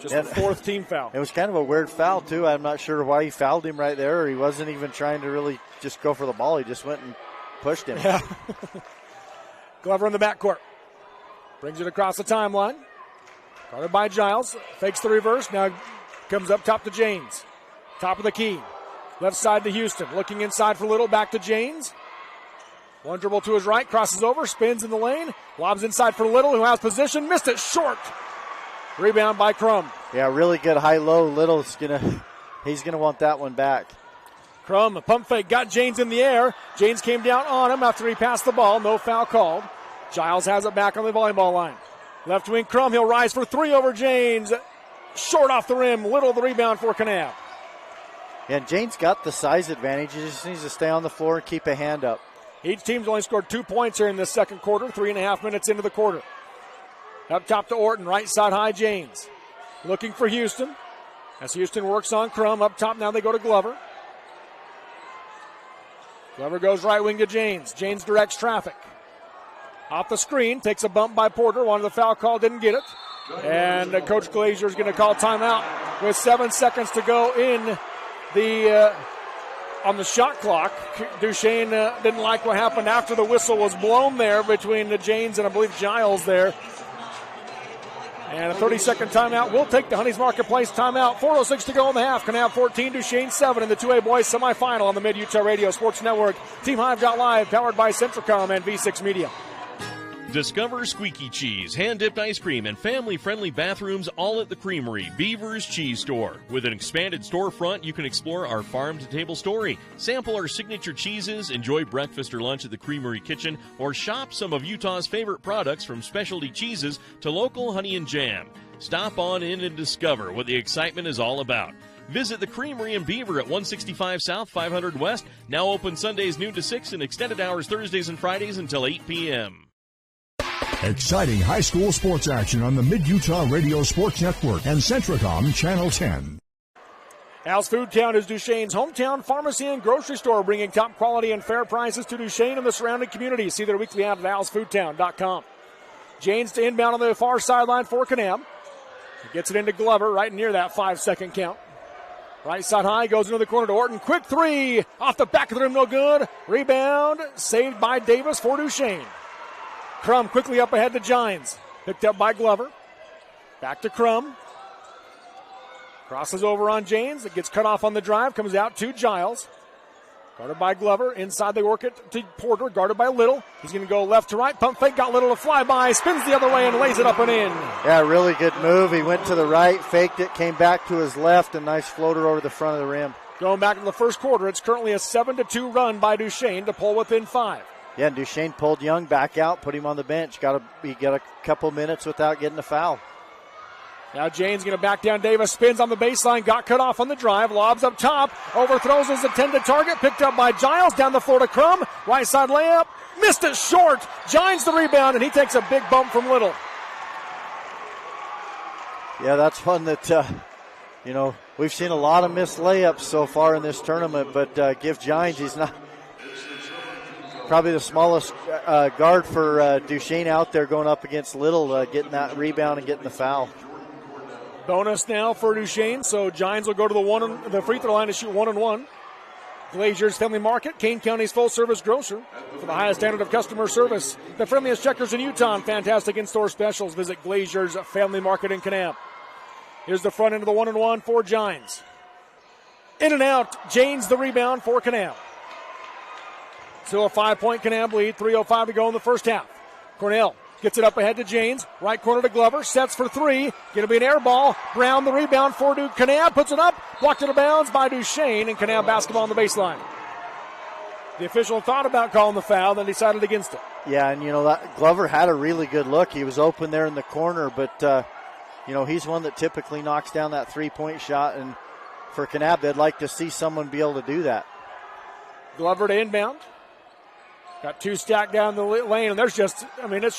Just the fourth team foul. It was kind of a weird foul, too. I'm not sure why he fouled him right there, or he wasn't even trying to really just go for the ball. He just went and pushed him. Yeah. Glover in the backcourt. Brings it across the timeline. Guarded by Giles. Fakes the reverse. Now comes up top to Janes. Top of the key. Left side to Houston. Looking inside for Little. Back to Janes. One dribble to his right. Crosses over. Spins in the lane. Lobs inside for Little, who has position. Missed it short. Rebound by Crum. Yeah, really good high-low. Little's he's gonna want that one back. Crum, a pump fake, got Janes in the air. Janes came down on him after he passed the ball. No foul called. Giles has it back on the volleyball line. Left wing Crum, he'll rise for three over Janes. Short off the rim. Little the rebound for Kanab. Yeah, and Janes got the size advantage. He just needs to stay on the floor and keep a hand up. Each team's only scored 2 points here in this second quarter, 3.5 minutes into the quarter. Up top to Orton, right side high, Janes. Looking for Houston. As Houston works on Crum. Up top now they go to Glover. Glover goes right wing to Janes. Janes directs traffic. Off the screen, takes a bump by Porter. Wanted the foul call, didn't get it. And Coach Glazier is going to call timeout with 7 seconds to go in the on the shot clock. Duchesne didn't like what happened after the whistle was blown there between the Janes and I believe Giles there. And a 30-second timeout will take the Honeys Marketplace timeout. 4:06 to go in the half. Kanab 14, Duchesne 7 in the 2A boys semifinal on the Mid-Utah Radio Sports Network. TeamHive.live, powered by Centricom and V6 Media. Discover squeaky cheese, hand-dipped ice cream, and family-friendly bathrooms all at the Creamery, Beaver's Cheese Store. With an expanded storefront, you can explore our farm-to-table story, sample our signature cheeses, enjoy breakfast or lunch at the Creamery kitchen, or shop some of Utah's favorite products from specialty cheeses to local honey and jam. Stop on in and discover what the excitement is all about. Visit the Creamery in Beaver at 165 South, 500 West, now open Sundays noon to 6 and extended hours Thursdays and Fridays until 8 p.m. Exciting high school sports action on the Mid-Utah Radio Sports Network and Centricom Channel 10. Al's Food Town is Duchesne's hometown pharmacy and grocery store, bringing top quality and fair prices to Duchesne and the surrounding community. See their weekly ad at alsfoodtown.com. Janes to inbound on the far sideline for Kanab. He gets it into Glover right near that 5-second count. Right side high, goes into the corner to Orton. Quick three off the back of the rim, no good. Rebound saved by Davis for Duchesne. Crum quickly up ahead to Gines. Picked up by Glover. Back to Crum. Crosses over on Janes. It gets cut off on the drive. Comes out to Giles. Guarded by Glover. Inside they work it to Porter. Guarded by Little. He's going to go left to right. Pump fake. Got Little to fly by. Spins the other way and lays it up and in. Yeah, really good move. He went to the right, faked it, came back to his left, and nice floater over the front of the rim. Going back to the first quarter, it's currently a 7-2 run by Duchesne to pull within 5. Yeah, and Duchesne pulled Young back out, put him on the bench. He got a couple minutes without getting a foul. Now Jane's going to back down Davis, spins on the baseline, got cut off on the drive, lobs up top, overthrows his intended target, picked up by Giles, down the floor to Crum, right side layup, missed it short. Gines the rebound, and he takes a big bump from Little. Yeah, that's one that, we've seen a lot of missed layups so far in this tournament, but give Gines, he's not probably the smallest guard for Duchesne out there going up against Little, getting that rebound and getting the foul. Bonus now for Duchesne, so Gines will go to the free throw line to shoot 1-1. Glazier's Family Market, Kane County's full-service grocer. For the highest standard of customer service, the friendliest checkers in Utah, and fantastic in-store specials. Visit Glazier's Family Market in Kanab. Here's the front end of the 1-1 for Gines. In and out, Janes the rebound for Kanab. Still a 5-point Kanab lead, 3:05 to go in the first half. Cornell gets it up ahead to Janes, right corner to Glover, sets for three, going to be an air ball. Brown the rebound for Kanab, puts it up, blocked out of bounds by Duchesne, and Kanab basketball on the baseline. The official thought about calling the foul, then decided against it. Yeah, and that Glover had a really good look. He was open there in the corner, but he's one that typically knocks down that 3-point shot, and for Kanab, they'd like to see someone be able to do that. Glover to inbound. Got two stacked down the lane, and it's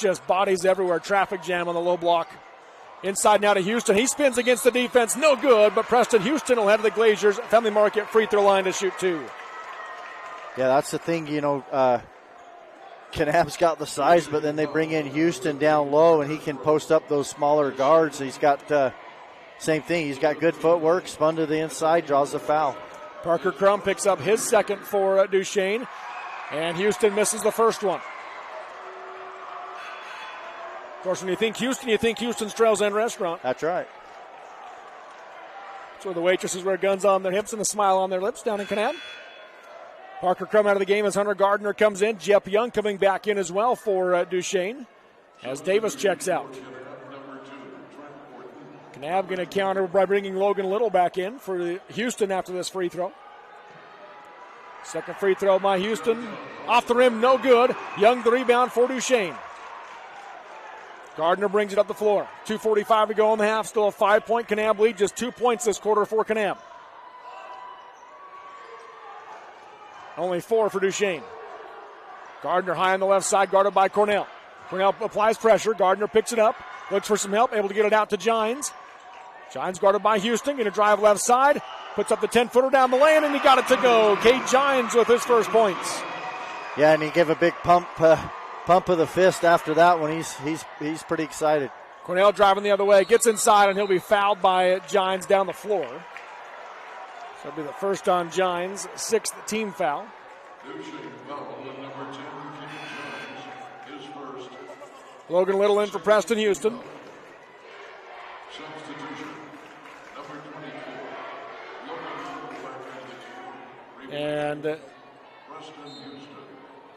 just bodies everywhere. Traffic jam on the low block. Inside now to Houston. He spins against the defense. No good, but Preston Houston will head to the Glaziers Family Market free throw line to shoot 2. Yeah, that's the thing, Kanab's got the size, but then they bring in Houston down low, and he can post up those smaller guards. He's got same thing. He's got good footwork, spun to the inside, draws the foul. Parker Crum picks up his second for Duchesne, and Houston misses the first one. Of course, when you think Houston's Trails End Restaurant. That's right. That's where the waitresses wear guns on their hips and a smile on their lips down in Kanab. Parker Crum out of the game as Hunter Gardner comes in. Jep Young coming back in as well for Duchesne as Davis checks out. Kanab going to counter by bringing Logan Little back in for Houston after this free throw. Second free throw by Houston. Off the rim, no good. Young the rebound for Duchesne. Gardner brings it up the floor. 2:45 to go in the half. Still a 5-point Kanab lead. Just 2 points this quarter for Kanab. Only 4 for Duchesne. Gardner high on the left side, guarded by Cornell. Cornell applies pressure. Gardner picks it up. Looks for some help. Able to get it out to Gines. Gines guarded by Houston. Going to drive left side. Puts up the 10-footer down the lane, and he got it to go. Cade Gines with his first points. Yeah, and he gave a big pump of the fist after that one. He's pretty excited. Cornell driving the other way. Gets inside, and he'll be fouled by Gines down the floor. So it'll be the first on Gines. 6th team foul. Logan Little in for Preston Houston. And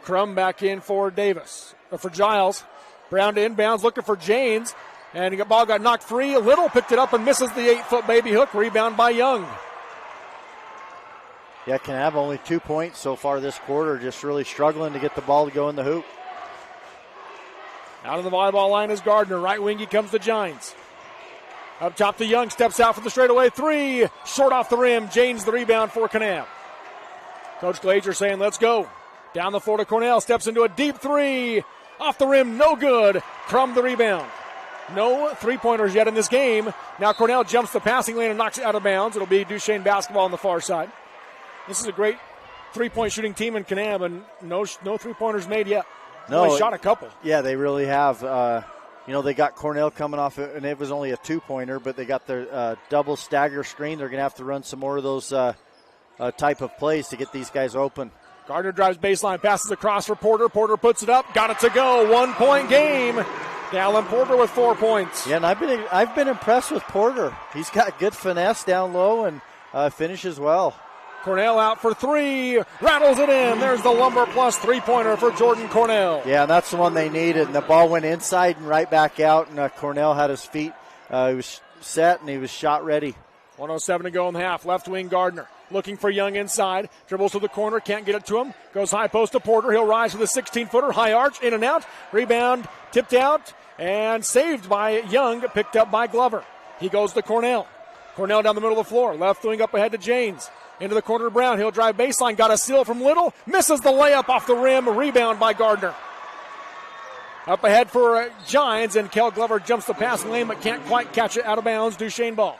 Crum back in for Davis. For Giles. Brown to inbounds, looking for Janes. And the ball got knocked free. Little picked it up and misses the 8-foot baby hook. Rebound by Young. Yeah, Kanab only 2 points so far this quarter. Just really struggling to get the ball to go in the hoop. Out of the volleyball line is Gardner. Right wing, he comes to Gines. Up top to Young. Steps out for the straightaway three. Short off the rim. Janes the rebound for Kanab. Coach Glazier saying, let's go. Down the floor to Cornell. Steps into a deep three. Off the rim, no good. Crum the rebound. No three-pointers yet in this game. Now Cornell jumps the passing lane and knocks it out of bounds. It'll be Duchesne basketball on the far side. This is a great three-point shooting team in Kanab, and no three-pointers made yet. No, only shot a couple. Yeah, they really have. They got Cornell coming off, and it was only a two-pointer, but they got their double stagger screen. They're going to have to run some more of those type of plays to get these guys open. Gardner drives baseline, passes across for Porter. Porter puts it up, got it to go. 1 point game. Dallin Porter with 4 points. Yeah, and I've been impressed with Porter. He's got good finesse down low and finishes well. Cornell out for three, rattles it in. There's the Lumber Plus three-pointer for Jordan Cornell. Yeah, and that's the one they needed. And the ball went inside and right back out, and Cornell had his feet. He was set, and he was shot ready. 1:07 to go in the half. Left wing Gardner looking for Young inside. Dribbles to the corner, can't get it to him. Goes high post to Porter. He'll rise with a 16-footer. High arch, in and out. Rebound, tipped out, and saved by Young, picked up by Glover. He goes to Cornell. Cornell down the middle of the floor. Left wing up ahead to Janes. Into the corner to Brown. He'll drive baseline. Got a steal from Little. Misses the layup off the rim. Rebound by Gardner. Up ahead for Giants, and Kel Glover jumps the passing lane but can't quite catch it out of bounds. Duchesne ball.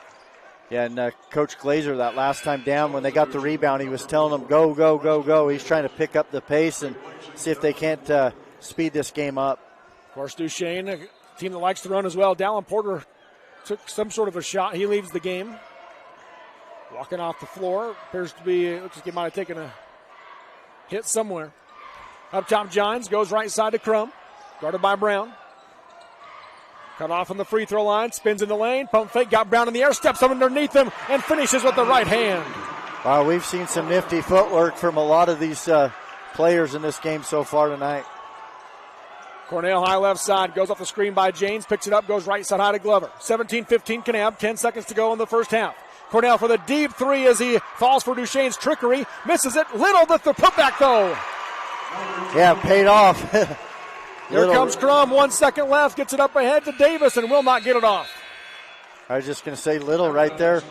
Yeah, and Coach Glazier that last time down when they got the rebound, he was telling them, go, go, go, go. He's trying to pick up the pace and see if they can't speed this game up. Of course, Duchesne, a team that likes to run as well. Dallin Porter took some sort of a shot. He leaves the game. Walking off the floor. Appears to be, looks like he might have taken a hit somewhere. Up top, Gines goes right side to Crum. Guarded by Brown. Cut off on the free throw line. Spins in the lane. Pump fake. Got Brown in the air. Steps up underneath him and finishes with the right hand. Wow, we've seen some nifty footwork from a lot of these players in this game so far tonight. Cornell high left side. Goes off the screen by Janes. Picks it up. Goes right side high to Glover. 17-15 Kanab. 10 seconds to go in the first half. Cornell for the deep three as he falls for Duchesne's trickery. Misses it. Little with the putback, though. Yeah, paid off. Here comes Crum. 1 second left. Gets it up ahead to Davis and will not get it off. I was just going to say Little right there,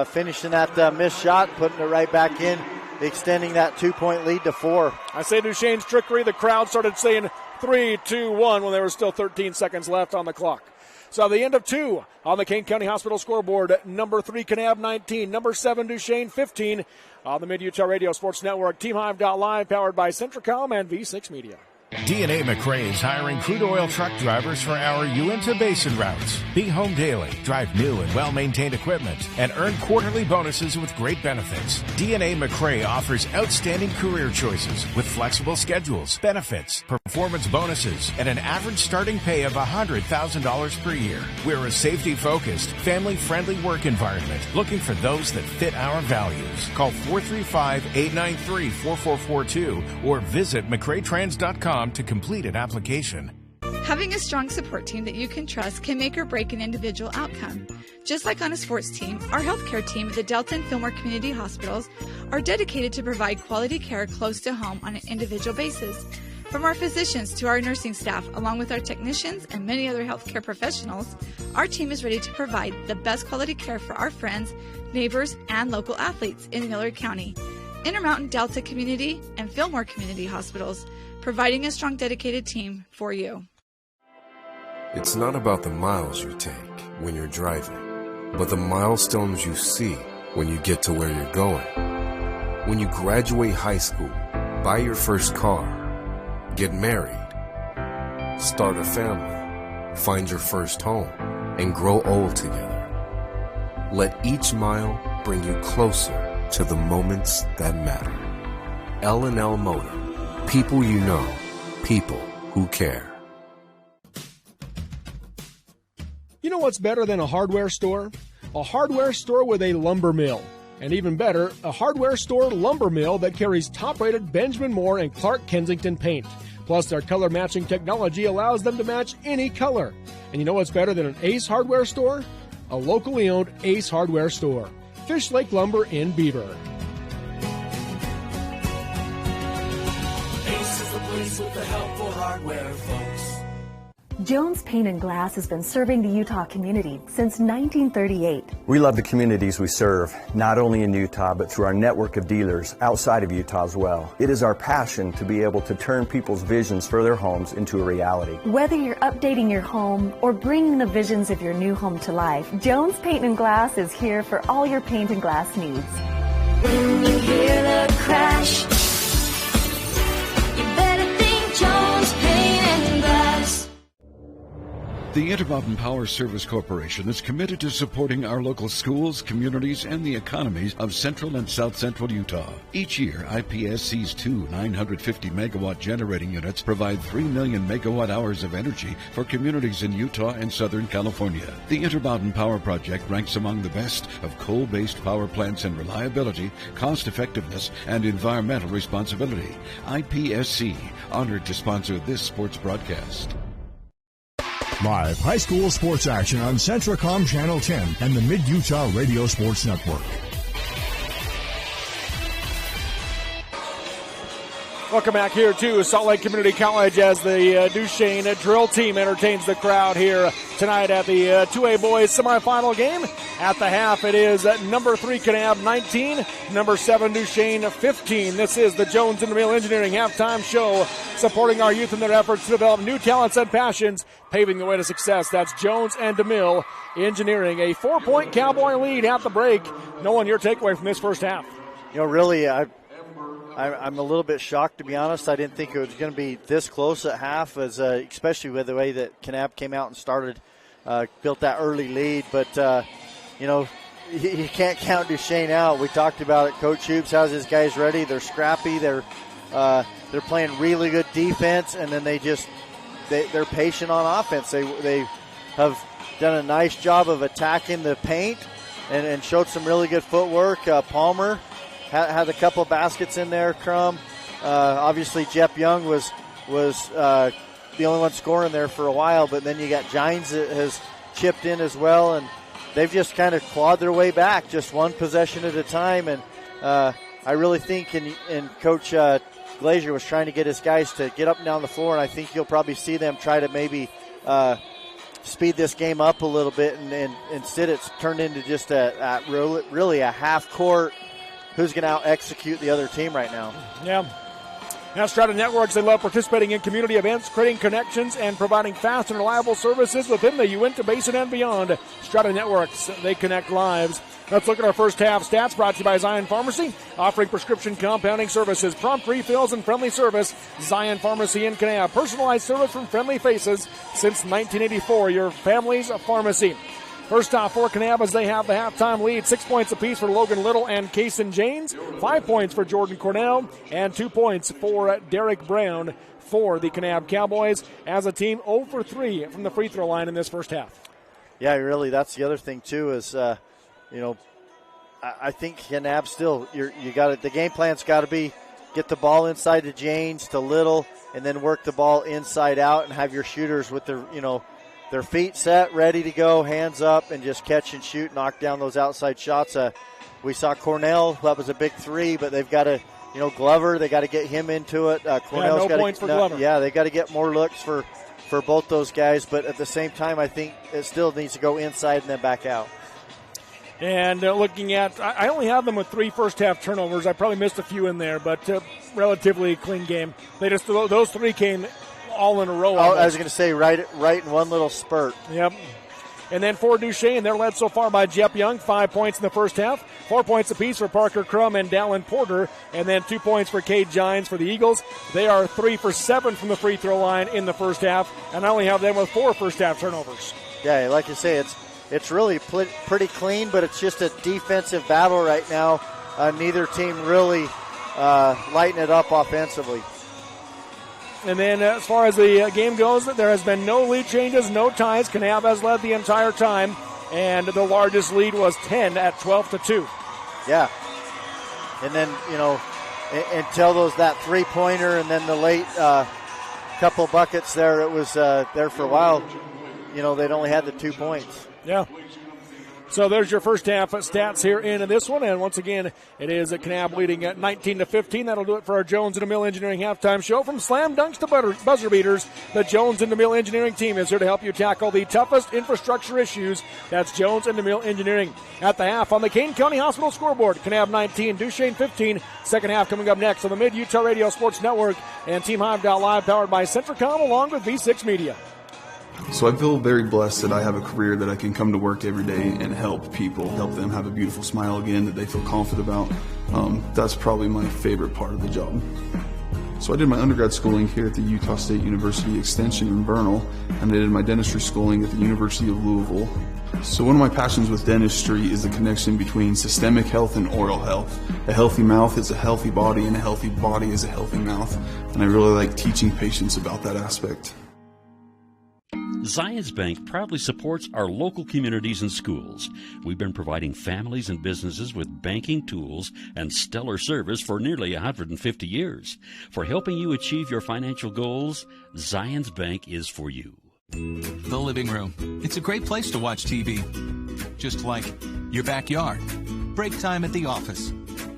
finishing that missed shot, putting it right back in, extending that 2-point lead to 4. I say Duchesne's trickery. The crowd started saying 3, 2, 1 when there were still 13 seconds left on the clock. So the end of 2 on the Kane County Hospital scoreboard. Number 3, Kanab 19. Number 7, Duchesne 15 on the Mid-Utah Radio Sports Network. TeamHive.live powered by Centricom and V6 Media. D&A McRae is hiring crude oil truck drivers for our Uinta Basin routes. Be home daily, drive new and well-maintained equipment, and earn quarterly bonuses with great benefits. D&A McRae offers outstanding career choices with flexible schedules, benefits, performance bonuses, and an average starting pay of $100,000 per year. We're a safety-focused, family-friendly work environment looking for those that fit our values. Call 435-893-4442 or visit McRaeTrans.com to complete an application. Having a strong support team that you can trust can make or break an individual outcome. Just like on a sports team, our healthcare team at the Delta and Fillmore Community Hospitals are dedicated to provide quality care close to home on an individual basis. From our physicians to our nursing staff, along with our technicians and many other healthcare professionals, our team is ready to provide the best quality care for our friends, neighbors, and local athletes in Miller County. Intermountain Delta Community and Fillmore Community Hospitals, providing a strong, dedicated team for you. It's not about the miles you take when you're driving, but the milestones you see when you get to where you're going. When you graduate high school, buy your first car, get married, start a family, find your first home, and grow old together. Let each mile bring you closer to the moments that matter. L&L Motor. People you know. People who care. You know what's better than a hardware store? A hardware store with a lumber mill. And even better, a hardware store lumber mill that carries top-rated Benjamin Moore and Clark Kensington paint. Plus, their color matching technology allows them to match any color. And you know what's better than an Ace hardware store? A locally owned Ace hardware store. Fish Lake Lumber in Beaver. Ace is the place with the helpful hardware, folks. Jones Paint and Glass has been serving the Utah community since 1938. We love the communities we serve, not only in Utah, but through our network of dealers outside of Utah as well. It is our passion to be able to turn people's visions for their homes into a reality. Whether you're updating your home or bringing the visions of your new home to life, Jones Paint and Glass is here for all your paint and glass needs. When you hear the crash, you better think Jones Paint and Glass. The Intermountain Power Service Corporation is committed to supporting our local schools, communities, and the economies of central and south central Utah. Each year, IPSC's two 950-megawatt generating units provide 3 million megawatt hours of energy for communities in Utah and Southern California. The Intermountain Power Project ranks among the best of coal-based power plants in reliability, cost-effectiveness, and environmental responsibility. IPSC, honored to sponsor this sports broadcast. Live high school sports action on Centracom Channel 10 and the Mid-Utah Radio Sports Network. Welcome back here to Salt Lake Community College as the Duchesne drill team entertains the crowd here tonight at the 2A boys semifinal game. At the half, it is number 3 Kanab 19, number 7 Duchesne 15. This is the Jones and DeMille Engineering halftime show, supporting our youth in their efforts to develop new talents and passions, paving the way to success. That's Jones and DeMille Engineering. A 4-point Cowboy lead at the break. Nolan, your takeaway from this first half? You know, really, I'm a little bit shocked, to be honest. I didn't think it was going to be this close at half, as especially with the way that Kanab came out and started, built that early lead. But, you know, you can't count Duchesne out. We talked about it. Coach Hoops has his guys ready. They're scrappy. They're playing really good defense, and then they're patient on offense. They have done a nice job of attacking the paint and showed some really good footwork. Palmer had a couple of baskets in there. Crum, obviously Jeff Young was the only one scoring there for a while, but then you got Gines that has chipped in as well, and they've just kind of clawed their way back, just one possession at a time. And I really think, and Coach Glazier was trying to get his guys to get up and down the floor, and I think you'll probably see them try to maybe speed this game up a little bit, and instead it's turned into just really a half court. Who's going to out-execute the other team right now? Yeah. Now, Strata Networks, they love participating in community events, creating connections, and providing fast and reliable services within the Uinta Basin and beyond. Strata Networks, they connect lives. Let's look at our first half stats brought to you by Zion Pharmacy, offering prescription compounding services, prompt refills, and friendly service. Zion Pharmacy in Kanab. Personalized service from friendly faces since 1984. Your family's pharmacy. First off for Kanab as they have the halftime lead. 6 points apiece for Logan Little and Kaysen Janes. 5 points for Jordan Cornell and 2 points for Derek Brown for the Kanab Cowboys as a team 0 for 3 from the free throw line in this first half. Yeah, really, that's the other thing too is, I think Kanab still, the game plan's got to be get the ball inside to Janes, to Little, and then work the ball inside out and have your shooters with their feet set, ready to go, hands up, and just catch and shoot, knock down those outside shots. We saw Cornell, that was a big three, but they've got to, Glover, they got to get him into it. Cornell's no points for Glover. Yeah, they got to get more looks for both those guys, but at the same time, I think it still needs to go inside and then back out. And looking at, I only have them with 3 first-half turnovers. I probably missed a few in there, but relatively clean game. Those 3 came all in a row. I was going to say right in one little spurt. Yep. And then for Duchesne, they're led so far by Jep Young, 5 points in the first half, 4 points apiece for Parker Crum and Dallin Porter, and then 2 points for Cade Gines for the Eagles. They are 3 for 7 from the free throw line in the first half, and I only have them with 4 first-half turnovers. Yeah, like you say, it's really pretty clean, but it's just a defensive battle right now. Neither team really lighting it up offensively. And then as far as the game goes, there has been no lead changes, no ties. Kanab has led the entire time, and the largest lead was 10 at 12-2. Yeah. And then, until that three-pointer and then the late couple buckets there, it was there for a while. They'd only had the 2 points. Yeah. So there's your first half stats here in this one. And once again, it is Kanab leading at 19-15. That'll do it for our Jones and DeMille Engineering halftime show. From slam dunks to buzzer beaters, the Jones and DeMille Engineering team is here to help you tackle the toughest infrastructure issues. That's Jones and DeMille Engineering. At the half on the Kane County Hospital scoreboard, Kanab 19, Duchesne 15. Second half coming up next on the Mid-Utah Radio Sports Network and TeamHive.live, powered by Centricom along with V6 Media. So I feel very blessed that I have a career that I can come to work every day and help people, help them have a beautiful smile again that they feel confident about. That's probably my favorite part of the job. So I did my undergrad schooling here at the Utah State University Extension in Vernal, and I did my dentistry schooling at the University of Louisville. So one of my passions with dentistry is the connection between systemic health and oral health. A healthy mouth is a healthy body, and a healthy body is a healthy mouth. And I really like teaching patients about that aspect. Zions Bank proudly supports our local communities and schools. We've been providing families and businesses with banking tools and stellar service for nearly 150 years. For helping you achieve your financial goals, Zions Bank is for you. The living room. It's a great place to watch TV. Just like your backyard, break time at the office,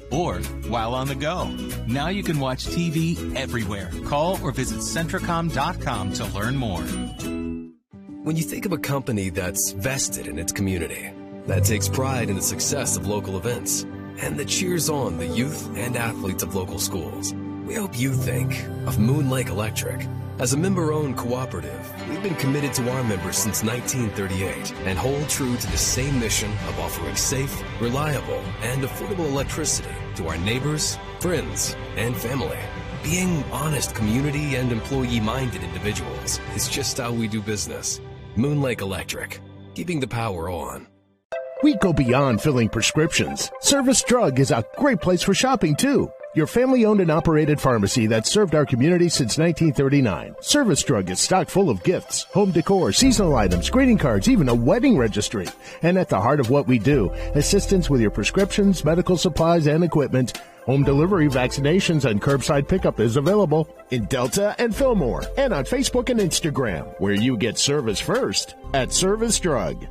or while on the go. Now you can watch TV everywhere. Call or visit Centricom.com to learn more. When you think of a company that's vested in its community, that takes pride in the success of local events, and that cheers on the youth and athletes of local schools, we hope you think of Moon Lake Electric. As a member-owned cooperative, we've been committed to our members since 1938 and hold true to the same mission of offering safe, reliable, and affordable electricity to our neighbors, friends, and family. Being honest community and employee-minded individuals is just how we do business. Moon Lake Electric, keeping the power on. We go beyond filling prescriptions. Service Drug is a great place for shopping, too. Your family-owned and operated pharmacy that's served our community since 1939. Service Drug is stocked full of gifts, home decor, seasonal items, greeting cards, even a wedding registry. And at the heart of what we do, assistance with your prescriptions, medical supplies, and equipment. Home delivery, vaccinations, and curbside pickup is available in Delta and Fillmore, and on Facebook and Instagram, where you get service first at Service Drug.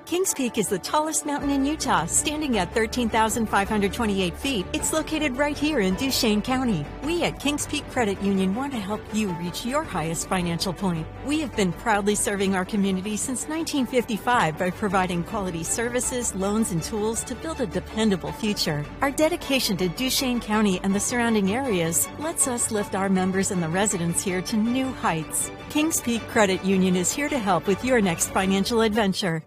Kings Peak is the tallest mountain in Utah, standing at 13,528 feet. It's located right here in Duchesne County. We at Kings Peak Credit Union want to help you reach your highest financial point. We have been proudly serving our community since 1955 by providing quality services, loans, and tools to build a dependable future. Our dedication to Duchesne County and the surrounding areas lets us lift our members and the residents here to new heights. Kings Peak Credit Union is here to help with your next financial adventure.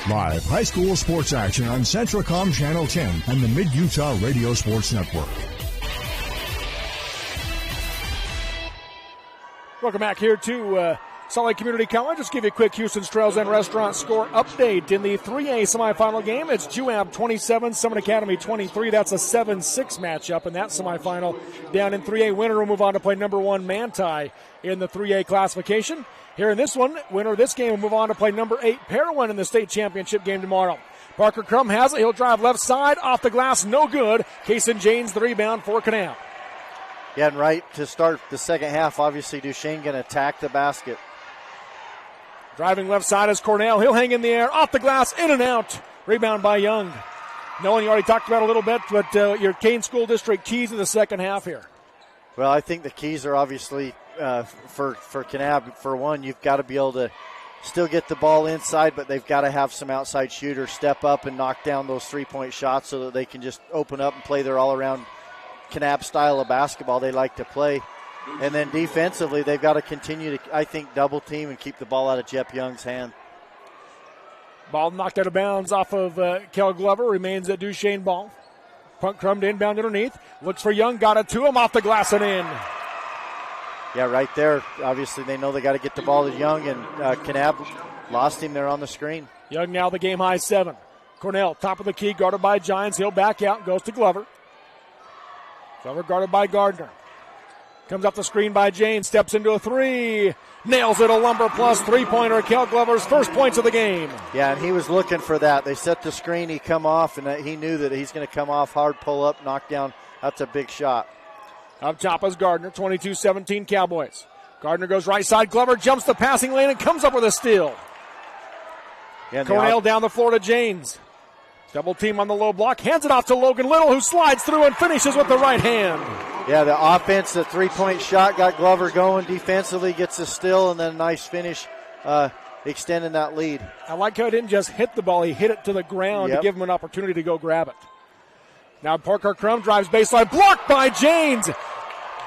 Live high school sports action on Centracom Channel 10 and the Mid-Utah Radio Sports Network. Welcome back here to Salt Lake Community College. Just give you a quick Houston's Trails and Restaurant score update. In the 3A semifinal game, it's Juab 27, Summit Academy 23. That's a 7-6 matchup in that semifinal. Down in 3A, winner will move on to play number 1 Manti in the 3A classification. Here in this one, winner of this game will move on to play number 8 Parowan in the state championship game tomorrow. Parker Crum has it. He'll drive left side, off the glass, no good. Kason Janes the rebound for Kanab. Yeah, and right to start the second half, obviously Duchesne going to attack the basket. Driving left side is Cornell. He'll hang in the air, off the glass, in and out. Rebound by Young. Nolan, you already talked about it a little bit, but your Kane School District keys in the second half here. Well, I think the keys are obviously for Kanab. For one, you've got to be able to still get the ball inside, but they've got to have some outside shooters step up and knock down those three-point shots so that they can just open up and play their all-around Kanab style of basketball they like to play. And then defensively, they've got to continue to, I think, double team and keep the ball out of Jep Young's hand. Ball knocked out of bounds off of Kel Glover. Remains at Duchesne ball. Punt Crum to inbound underneath. Looks for Young. Got it to him. Off the glass and in. Yeah, right there. Obviously, they know they got to get the ball to Young, and Kanab lost him there on the screen. Young now the game-high 7. Cornell, top of the key, guarded by Giants. He'll back out, goes to Glover. Glover guarded by Gardner. Comes up the screen by Jane, steps into a 3. Nails it, a Lumber plus three-pointer. Kel Glover's first points of the game. Yeah, and he was looking for that. They set the screen, he come off, and he knew that he's going to come off, hard pull up, knock down. That's a big shot. Up top is Gardner, 22-17 Cowboys. Gardner goes right side. Glover jumps the passing lane and comes up with a steal. Yeah, Cornell down the floor to Janes. Double team on the low block. Hands it off to Logan Little, who slides through and finishes with the right hand. Yeah, the offense, the three-point shot got Glover going. Defensively gets a steal and then a nice finish extending that lead. I like how he didn't just hit the ball. He hit it to the ground to give him an opportunity to go grab it. Now Parker Crum drives baseline. Blocked by Janes.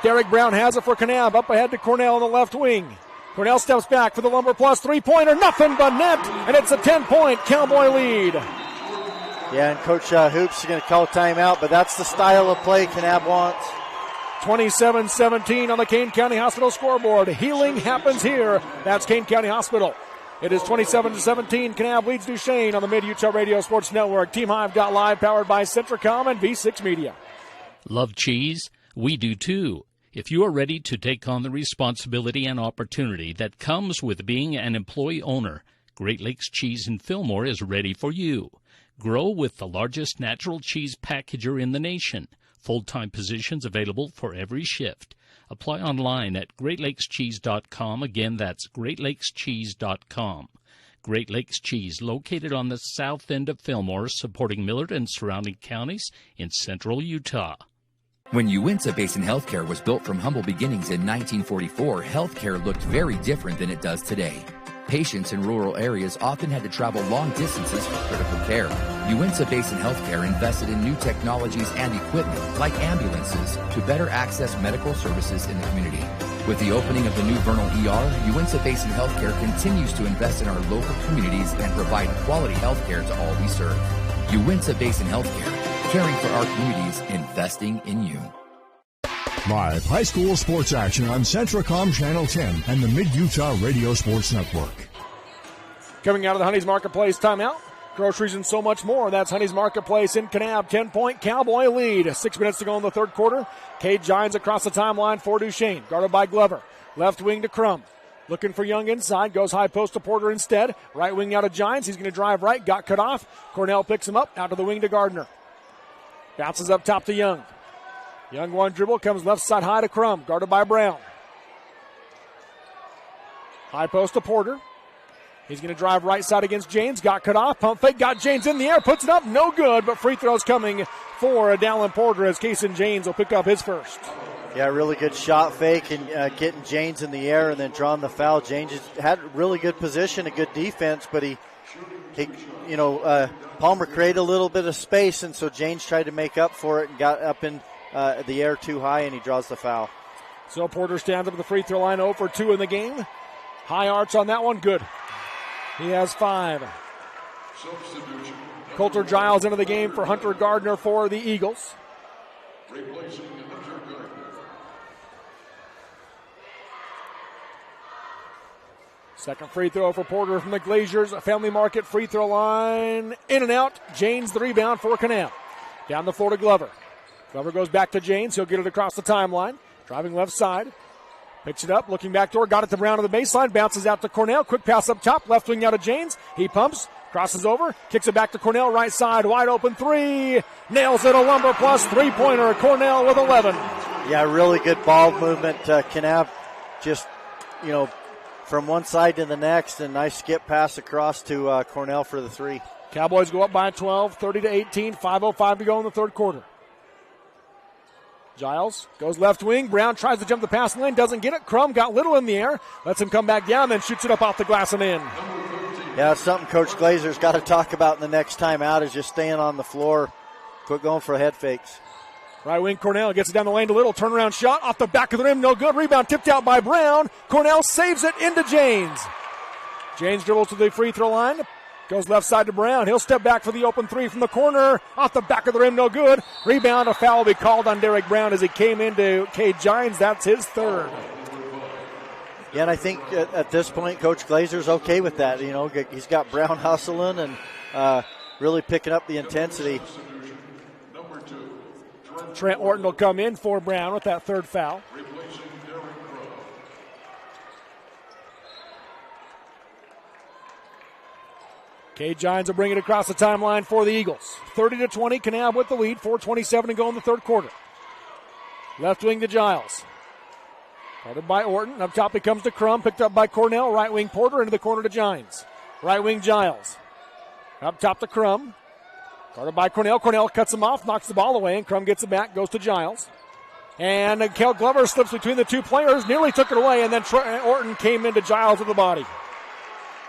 Derek Brown has it for Kanab. Up ahead to Cornell on the left wing. Cornell steps back for the Lumber plus three-pointer. Nothing but net. And it's a 10-point Cowboy lead. Yeah, and Coach Hoops is going to call timeout, but that's the style of play Kanab wants. 27-17 on the Kane County Hospital scoreboard. Healing happens here. That's Kane County Hospital. It is 27-17. Kanab leads Duchesne on the Mid-Utah Radio Sports Network. TeamHive.live, powered by Centracom and V6 Media. Love cheese? We do too. If you are ready to take on the responsibility and opportunity that comes with being an employee owner, Great Lakes Cheese in Fillmore is ready for you. Grow with the largest natural cheese packager in the nation. Full-time positions available for every shift. Apply online at GreatLakesCheese.com. Again, that's GreatLakesCheese.com. Great Lakes Cheese, located on the south end of Fillmore, supporting Millard and surrounding counties in central Utah. When Uinta Basin Healthcare was built from humble beginnings in 1944, healthcare looked very different than it does today. Patients in rural areas often had to travel long distances for critical care. Uinta Basin Healthcare invested in new technologies and equipment, like ambulances, to better access medical services in the community. With the opening of the new Vernal ER, Uinta Basin Healthcare continues to invest in our local communities and provide quality healthcare to all we serve. Uinta Basin Healthcare, caring for our communities, investing in you. Live high school sports action on Centracom Channel 10 and the Mid-Utah Radio Sports Network. Coming out of the Honey's Marketplace timeout. Groceries and so much more. That's Honey's Marketplace in Kanab. 10-point Cowboy lead. 6 minutes to go in the third quarter. Cade Gines across the timeline for Duchesne. Guarded by Glover. Left wing to Crum. Looking for Young inside. Goes high post to Porter instead. Right wing out of Gines. He's going to drive right. Got cut off. Cornell picks him up. Out to the wing to Gardner. Bounces up top to Young. Young one dribble. Comes left side high to Crum. Guarded by Brown. High post to Porter. He's going to drive right side against James. Got cut off. Pump fake. Got James in the air. Puts it up. No good. But free throws coming for Dallin Porter as Kason James will pick up his first. Yeah, really good shot fake and getting James in the air and then drawing the foul. James had really good position, a good defense, but Palmer created a little bit of space, and so James tried to make up for it and got up in the air too high, and he draws the foul. So Porter stands up at the free throw line, 0 for 2 in the game. High arch on that one, good. He has 5. Coulter Giles into the game for Hunter Gardner for the Eagles. Second free throw for Porter from the Glaziers. A Family Market free throw line. In and out. Janes the rebound for Kanab. Down the floor to Glover. Glover goes back to Janes. He'll get it across the timeline. Driving left side. Picks it up. Looking back door. Got it to Brown on the baseline. Bounces out to Cornell. Quick pass up top. Left wing out of Janes. He pumps. Crosses over. Kicks it back to Cornell. Right side. Wide open three. Nails it. A Lumber plus three-pointer. Cornell with 11. Yeah, really good ball movement. Kanab just, from one side to the next, and nice skip pass across to Cornell for the three. Cowboys go up by 12, 30-18, 5:05 to go in the third quarter. Giles goes left wing. Brown tries to jump the passing lane, doesn't get it. Crum got little in the air, lets him come back down, then shoots it up off the glass and in. Yeah, it's something Coach Glazer's got to talk about in the next time out is just staying on the floor. Quit going for head fakes. Right wing Cornell gets it down the lane to Little. Turnaround shot off the back of the rim. No good. Rebound tipped out by Brown. Cornell saves it into Janes. Janes dribbles to the free throw line. Goes left side to Brown. He'll step back for the open three from the corner. Off the back of the rim. No good. Rebound. A foul will be called on Derek Brown as he came into Cade Gines. That's his third. Yeah, and I think at this point, Coach Glazer's okay with that. He's got Brown hustling and really picking up the intensity. Trent Orton will come in for Brown with that third foul. Cade Gines will bring it across the timeline for the Eagles. 30-20, Kanab with the lead. 4:27 to go in the third quarter. Left wing to Giles. Guarded by Orton. Up top he comes to Crum. Picked up by Cornell. Right wing Porter into the corner to Gines. Right wing Giles. Up top to Crum. Guarded by Cornell. Cornell cuts him off, knocks the ball away, and Crum gets it back, goes to Giles. And Kel Glover slips between the two players, nearly took it away, and then Orton came into Giles with the body.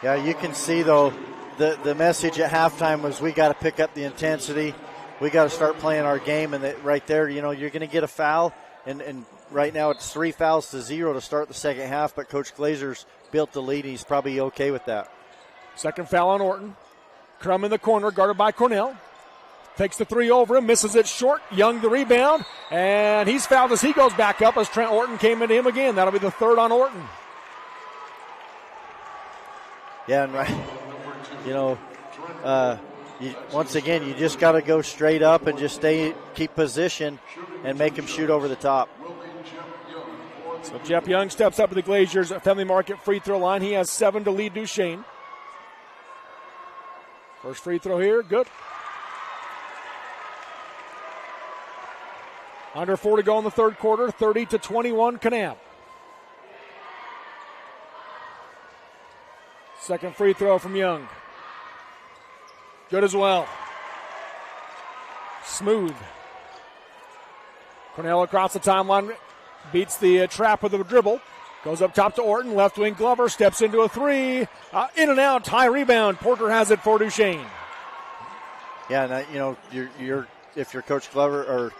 Yeah, you can see, though, the message at halftime was we got to pick up the intensity. We got to start playing our game, and right there, you're going to get a foul, and right now it's 3 fouls to 0 to start the second half, but Coach Glazer's built the lead, and he's probably okay with that. Second foul on Orton. Crum in the corner, guarded by Cornell. Takes the three over him, misses it short. Young the rebound, and he's fouled as he goes back up as Trent Orton came into him again. That'll be the third on Orton. Yeah, and once again, you just got to go straight up and just keep position and make him shoot over the top. So Jeff Young steps up to the Glaziers at Family Market free throw line. He has 7 to lead Duchesne. First free throw here, good. Under 4 to go in the third quarter, 30-21 Kanab. Second free throw from Young. Good as well. Smooth. Cornell across the timeline, beats the trap with a dribble. Goes up top to Orton, left wing Glover, steps into a three. In and out, high rebound. Porter has it for Duchesne. Yeah, and if you're Coach Glover or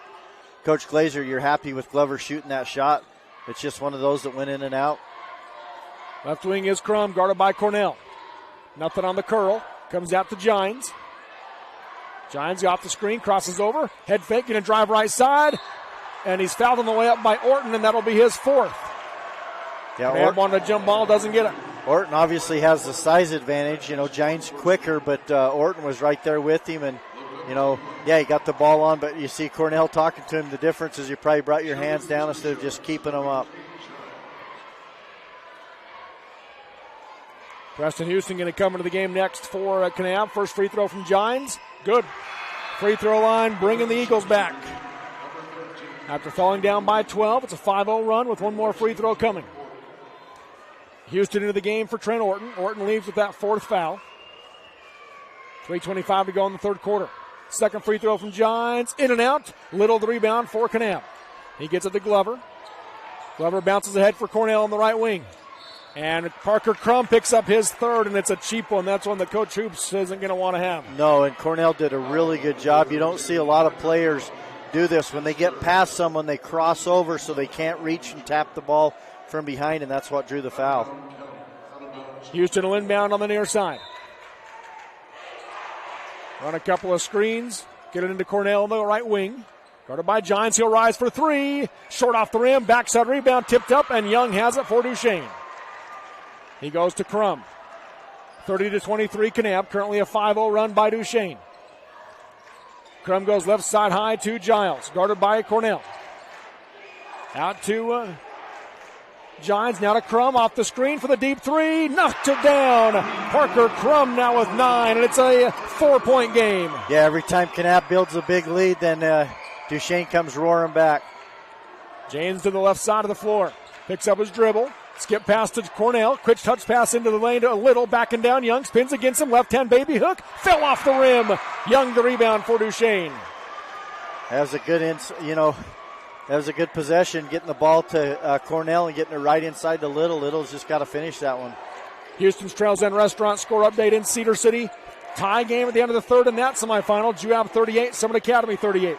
Coach Glazer, you're happy with Glover shooting that shot. It's just one of those that went in and out. Left wing is Crum, guarded by Cornell. Nothing on the curl. Comes out to Gines. Gines off the screen, crosses over. Head fake, going to drive right side. And he's fouled on the way up by Orton, and that'll be his fourth. Yeah, Orton on the jump ball, doesn't get it. Orton obviously has the size advantage. Gines quicker, but Orton was right there with him, and he got the ball on, but you see Cornell talking to him. The difference is you probably brought your hands down instead of just keeping them up. Preston Houston going to come into the game next for Kanab. First free throw from Gines. Good. Free throw line, bringing the Eagles back. After falling down by 12, it's a 5-0 run with one more free throw coming. Houston into the game for Trent Orton. Orton leaves with that fourth foul. 3:25 to go in the third quarter. Second free throw from Gines. In and out. Little the rebound for Kanab. He gets it to Glover. Glover bounces ahead for Cornell on the right wing. And Parker Crum picks up his third, and it's a cheap one. That's one that Coach Hoops isn't going to want to have. No, and Cornell did a really good job. You don't see a lot of players do this. When they get past someone, they cross over so they can't reach and tap the ball from behind, and that's what drew the foul. Houston will inbound on the near side. Run a couple of screens. Get it into Cornell on the right wing. Guarded by Giants. He'll rise for three. Short off the rim. Backside rebound. Tipped up, and Young has it for Duchesne. He goes to Crum. 30-23 Kanab. Currently a 5-0 run by Duchesne. Crum goes left side high to Giles. Guarded by Cornell. Out to Giants. Now to Crum off the screen for the deep three. Knocked it down. Parker Crum now with 9, and it's a 4-point game. Yeah, every time Kanab builds a big lead, then Duchesne comes roaring back. James to the left side of the floor. Picks up his dribble. Skip pass to Cornell. Quick touch pass into the lane to Little. Backing down. Young spins against him. Left hand baby hook. Fell off the rim. Young the rebound for Duchesne. That was a good, that was a good possession, getting the ball to Cornell and getting it right inside to Little. Little's just got to finish that one. Houston's Trails End Restaurant score update in Cedar City. Tie game at the end of the third in that semifinal. Juab 38, Summit Academy 38.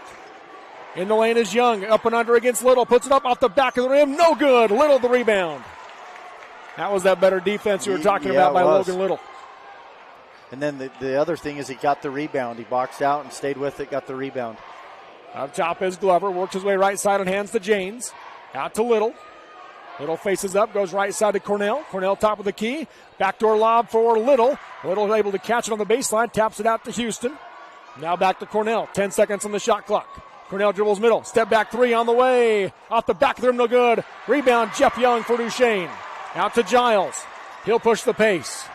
In the lane is Young. Up and under against Little. Puts it up off the back of the rim. No good. Little the rebound. That was that better defense you were talking about by Logan Little. And then the other thing is he got the rebound. He boxed out and stayed with it, got the rebound. Up top is Glover. Works his way right side and hands to Janes. Out to Little. Little faces up, goes right side to Cornell. Cornell top of the key. Backdoor lob for Little. Little able to catch it on the baseline. Taps it out to Houston. Now back to Cornell. 10 seconds on the shot clock. Cornell dribbles middle. Step back three on the way. Off the back of the rim, no good. Rebound, Jeff Young for Duchesne. Out to Giles. He'll push the pace.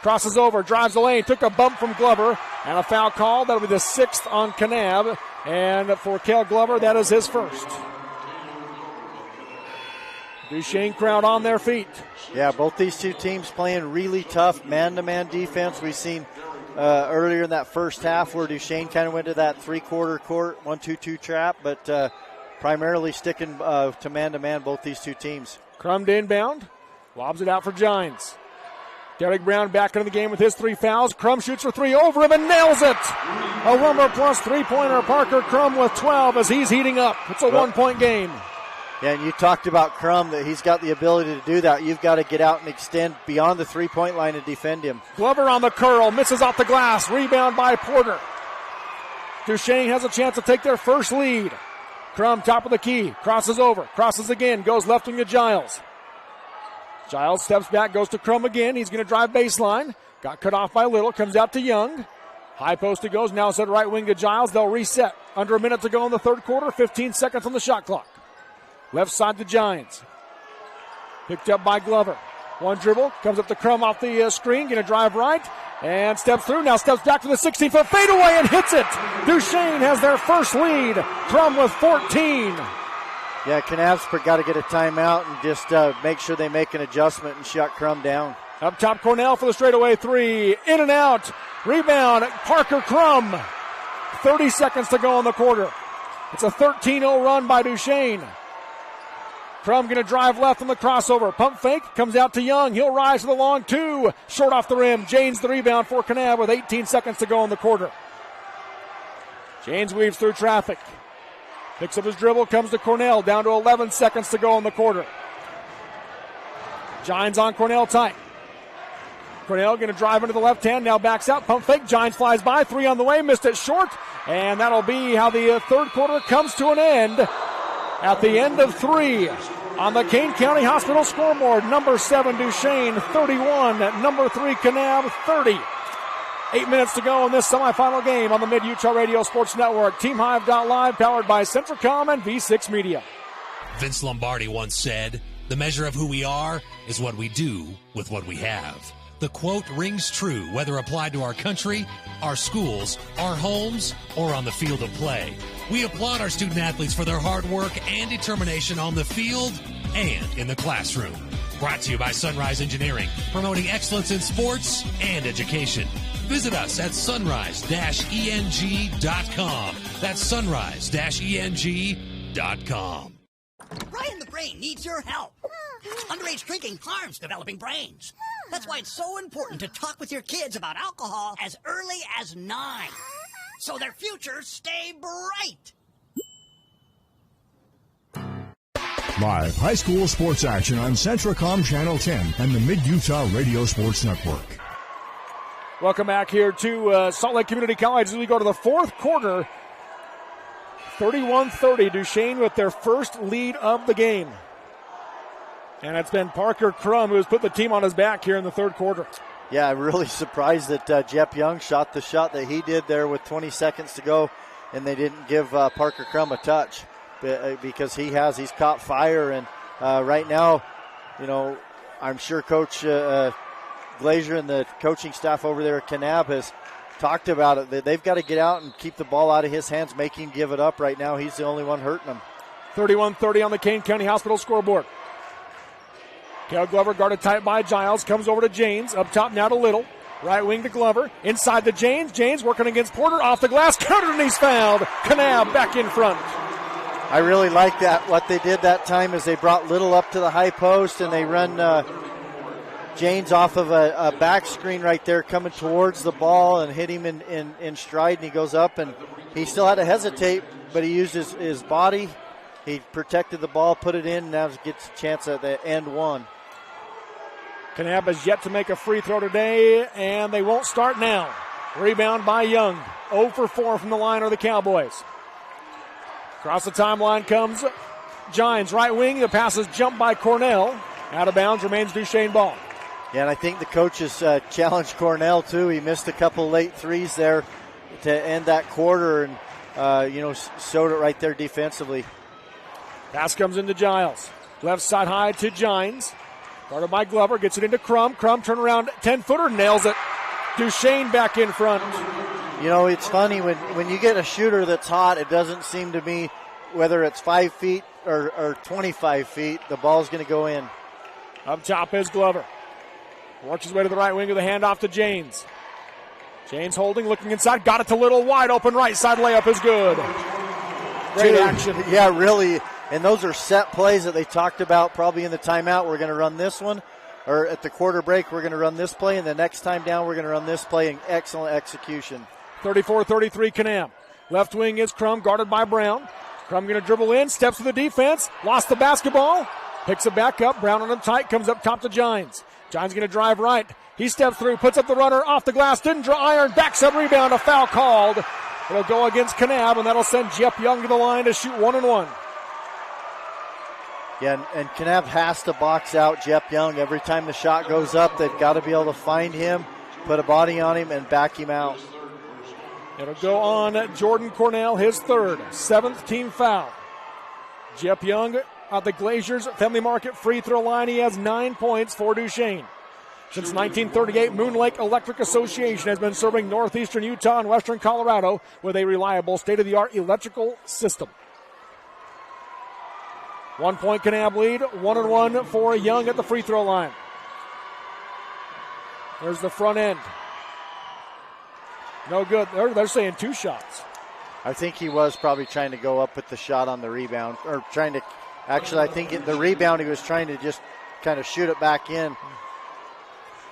Crosses over, drives the lane, took a bump from Glover, and a foul call. That'll be the 6th on Kanab. And for Kel Glover, that is his first. Duchesne crowd on their feet. Yeah, both these two teams playing really tough man-to-man defense. We've seen earlier in that first half where Duchesne kind of went to that three-quarter court 1-2-2 trap, but primarily sticking to man-to-man, both these two teams. Crum to inbound. Lobs it out for Giants. Derek Brown back into the game with his 3 fouls. Crum shoots for 3 over him and nails it. A Lumber plus three-pointer. Parker Crum with 12 as he's heating up. It's a 1-point game. Yeah, and you talked about Crum, that he's got the ability to do that. You've got to get out and extend beyond the three-point line and defend him. Glover on the curl, misses off the glass. Rebound by Porter. Duchesne has a chance to take their first lead. Crum top of the key, crosses over, crosses again, goes left wing to Giles. Giles steps back, goes to Crum again. He's going to drive baseline. Got cut off by Little, comes out to Young. High post it goes, now set right wing to Giles. They'll reset. Under a minute to go in the third quarter, 15 seconds on the shot clock. Left side to Giants. Picked up by Glover. One dribble, comes up to Crum off the screen, going to drive right, and steps through. Now steps back to the 16-foot fadeaway and hits it. Duchesne has their first lead. Crum with 14. Yeah, Kanab's got to get a timeout and just make sure they make an adjustment and shut Crum down. Up top, Cornell for the straightaway three. In and out. Rebound, Parker Crum. 30 seconds to go in the quarter. It's a 13-0 run by Duchesne. Crum going to drive left on the crossover. Pump fake, comes out to Young. He'll rise to the long two. Short off the rim. Janes the rebound for Kanab with 18 seconds to go in the quarter. Janes weaves through traffic. Picks up his dribble, comes to Cornell. Down to 11 seconds to go in the quarter. Giants on Cornell tight. Cornell going to drive into the left hand. Now backs out. Pump fake. Giants flies by. 3 on the way. Missed it short. And that'll be how the third quarter comes to an end. At the end of 3 on the Kane County Hospital scoreboard. Number 7 Duchesne 31. Number 3 Kanab 30. 8 minutes to go in this semifinal game on the Mid-Utah Radio Sports Network. TeamHive.live, powered by Centricom and V6 Media. Vince Lombardi once said, "The measure of who we are is what we do with what we have." The quote rings true whether applied to our country, our schools, our homes, or on the field of play. We applaud our student athletes for their hard work and determination on the field and in the classroom. Brought to you by Sunrise Engineering, promoting excellence in sports and education. Visit us at sunrise-eng.com. That's sunrise-eng.com. Brian the Brain needs your help. Underage drinking harms developing brains. That's why it's so important to talk with your kids about alcohol as early as 9, so their futures stay bright. Live high school sports action on Centricom Channel 10 and the Mid-Utah Radio Sports Network. Welcome back here to Salt Lake Community College as we go to the fourth quarter. 31-30, Duchesne with their first lead of the game. And it's been Parker Crum who has put the team on his back here in the third quarter. Yeah, I'm really surprised that Jep Young shot the shot that he did there with 20 seconds to go, and they didn't give Parker Crum a touch because he's caught fire. And right now, I'm sure Coach Glazier and the coaching staff over there at Kanab has talked about it. They've got to get out and keep the ball out of his hands, make him give it up. Right now, he's the only one hurting them. 31-30 on the Kane County Hospital scoreboard. Cal Glover guarded tight by Giles. Comes over to Janes. Up top now to Little. Right wing to Glover. Inside to Janes. Janes working against Porter. Off the glass. Countered and he's fouled. Kanab back in front. I really like that. What they did that time is they brought Little up to the high post and they run Janes off of a back screen right there coming towards the ball and hit him in stride, and he goes up, and he still had to hesitate, but he used his body. He protected the ball, put it in, and now gets a chance at the end one. Kanab has yet to make a free throw today, and they won't start now. Rebound by Young. 0 for 4 from the line are the Cowboys. Across the timeline comes Gines, right wing. The pass is jumped by Cornell. Out of bounds, remains Duchesne ball. Yeah, and I think the coaches challenged Cornell, too. He missed a couple late threes there to end that quarter and, showed it right there defensively. Pass comes into Giles. Left side high to Gines. Guarded by Glover, gets it into Crum. Crum turn around 10-footer, nails it. Duchesne back in front. It's funny when you get a shooter that's hot, it doesn't seem to me whether it's 5 feet or 25 feet, the ball's going to go in. Up top is Glover. Works his way to the right wing with a handoff to Janes. Janes holding, looking inside, got it to Little, wide open right side layup is good. Great action. Yeah, really. And those are set plays that they talked about probably in the timeout. We're going to run this one. Or at the quarter break, we're going to run this play. And the next time down, we're going to run this play. And excellent execution. 34-33 Kanab. Left wing is Crum, guarded by Brown. Crum going to dribble in, steps to the defense, lost the basketball, picks it back up. Brown on him tight, comes up top to Gines. Gines going to drive right. He steps through, puts up the runner, off the glass, didn't draw iron, backs up, rebound, a foul called. It'll go against Kanab, and that'll send Jep Young to the line to shoot 1-1. Yeah, and Kanab has to box out Jep Young. Every time the shot goes up, they've got to be able to find him, put a body on him, and back him out. It'll go on Jordan Cornell, his third, 7th team foul. Jep Young at the Glaziers Family Market free throw line. He has 9 points for Duchesne. Since 1938, Moon Lake Electric Association has been serving northeastern Utah and western Colorado with a reliable state-of-the-art electrical system. 1 point Kanab lead, 1-1 for Young at the free throw line. There's the front end. No good. They're saying 2 shots. I think he was probably trying to go up with the shot on the rebound, or trying to. Actually, I think the rebound he was trying to just kind of shoot it back in.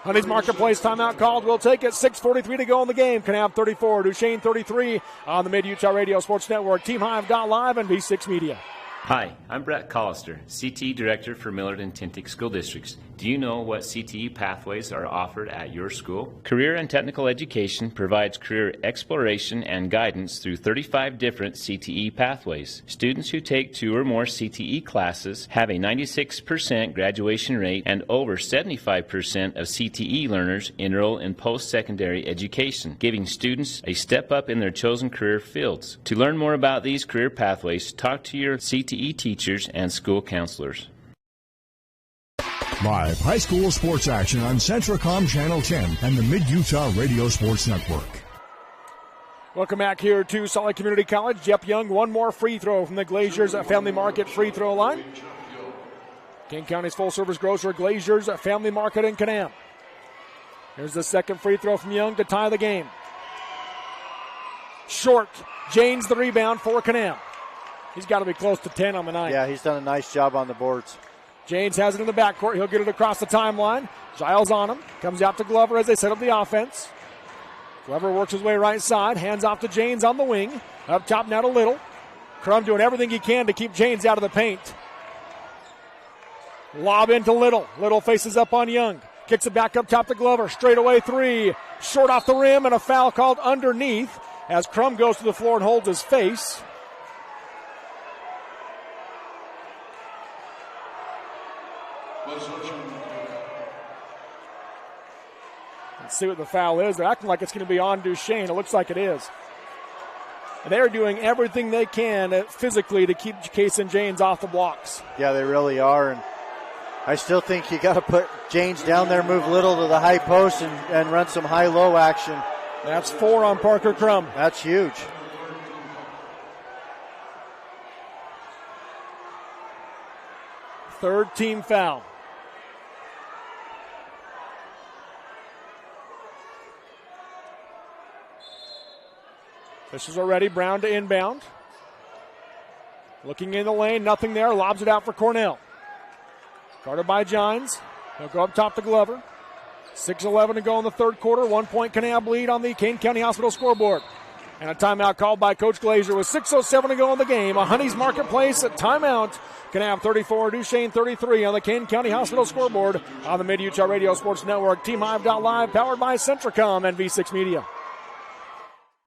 Honey's Marketplace timeout called. We'll take it. 6:43 to go in the game. Kanab 34, Duchesne 33 on the Mid-Utah Radio Sports Network, TeamHive.live, and V6 Media. Hi, I'm Brett Collister, CTE Director for Millard and Tintic School Districts. Do you know what CTE pathways are offered at your school? Career and Technical Education provides career exploration and guidance through 35 different CTE pathways. Students who take 2 or more CTE classes have a 96% graduation rate, and over 75% of CTE learners enroll in post-secondary education, giving students a step up in their chosen career fields. To learn more about these career pathways, talk to your CTE teachers and school counselors. Live high school sports action on Centracom Channel 10 and the Mid-Utah Radio Sports Network. Welcome back here to Salt Lake Community College. Jep Young, one more free throw from the Glaziers Family Market free throw line. King County's full-service grocer, Glaziers Family Market in Kanab. Here's the second free throw from Young to tie the game. Short. Janes the rebound for Kanab. He's got to be close to 10 on the night. Yeah, he's done a nice job on the boards. Janes has it in the backcourt. He'll get it across the timeline. Giles on him. Comes out to Glover as they set up the offense. Glover works his way right side. Hands off to Janes on the wing. Up top now to Little. Crum doing everything he can to keep Janes out of the paint. Lob into Little. Little faces up on Young. Kicks it back up top to Glover. Straight away three. Short off the rim, and a foul called underneath as Crum goes to the floor and holds his face. Let's see what the foul is. They're acting like it's going to be on Duchesne. It looks like it is. They're doing everything they can physically to keep Case and Janes off the blocks. Yeah, they really are. And I still think you got to put Janes down there, move Little to the high post, and run some high-low action. That's 4 on Parker Crum. That's huge. Third team foul. This is already Brown to inbound. Looking in the lane, nothing there. Lobs it out for Cornell. Guarded by Gines. He'll go up top to Glover. 6:11 to go in the third quarter. 1 point Kanab lead on the Kane County Hospital scoreboard. And a timeout called by Coach Glazier with 6:07 to go in the game. A Honey's Marketplace timeout. Kanab 34, Duchesne 33 on the Kane County Hospital scoreboard on the Mid-Utah Radio Sports Network. TeamHive.live, powered by Centricom and V6 Media.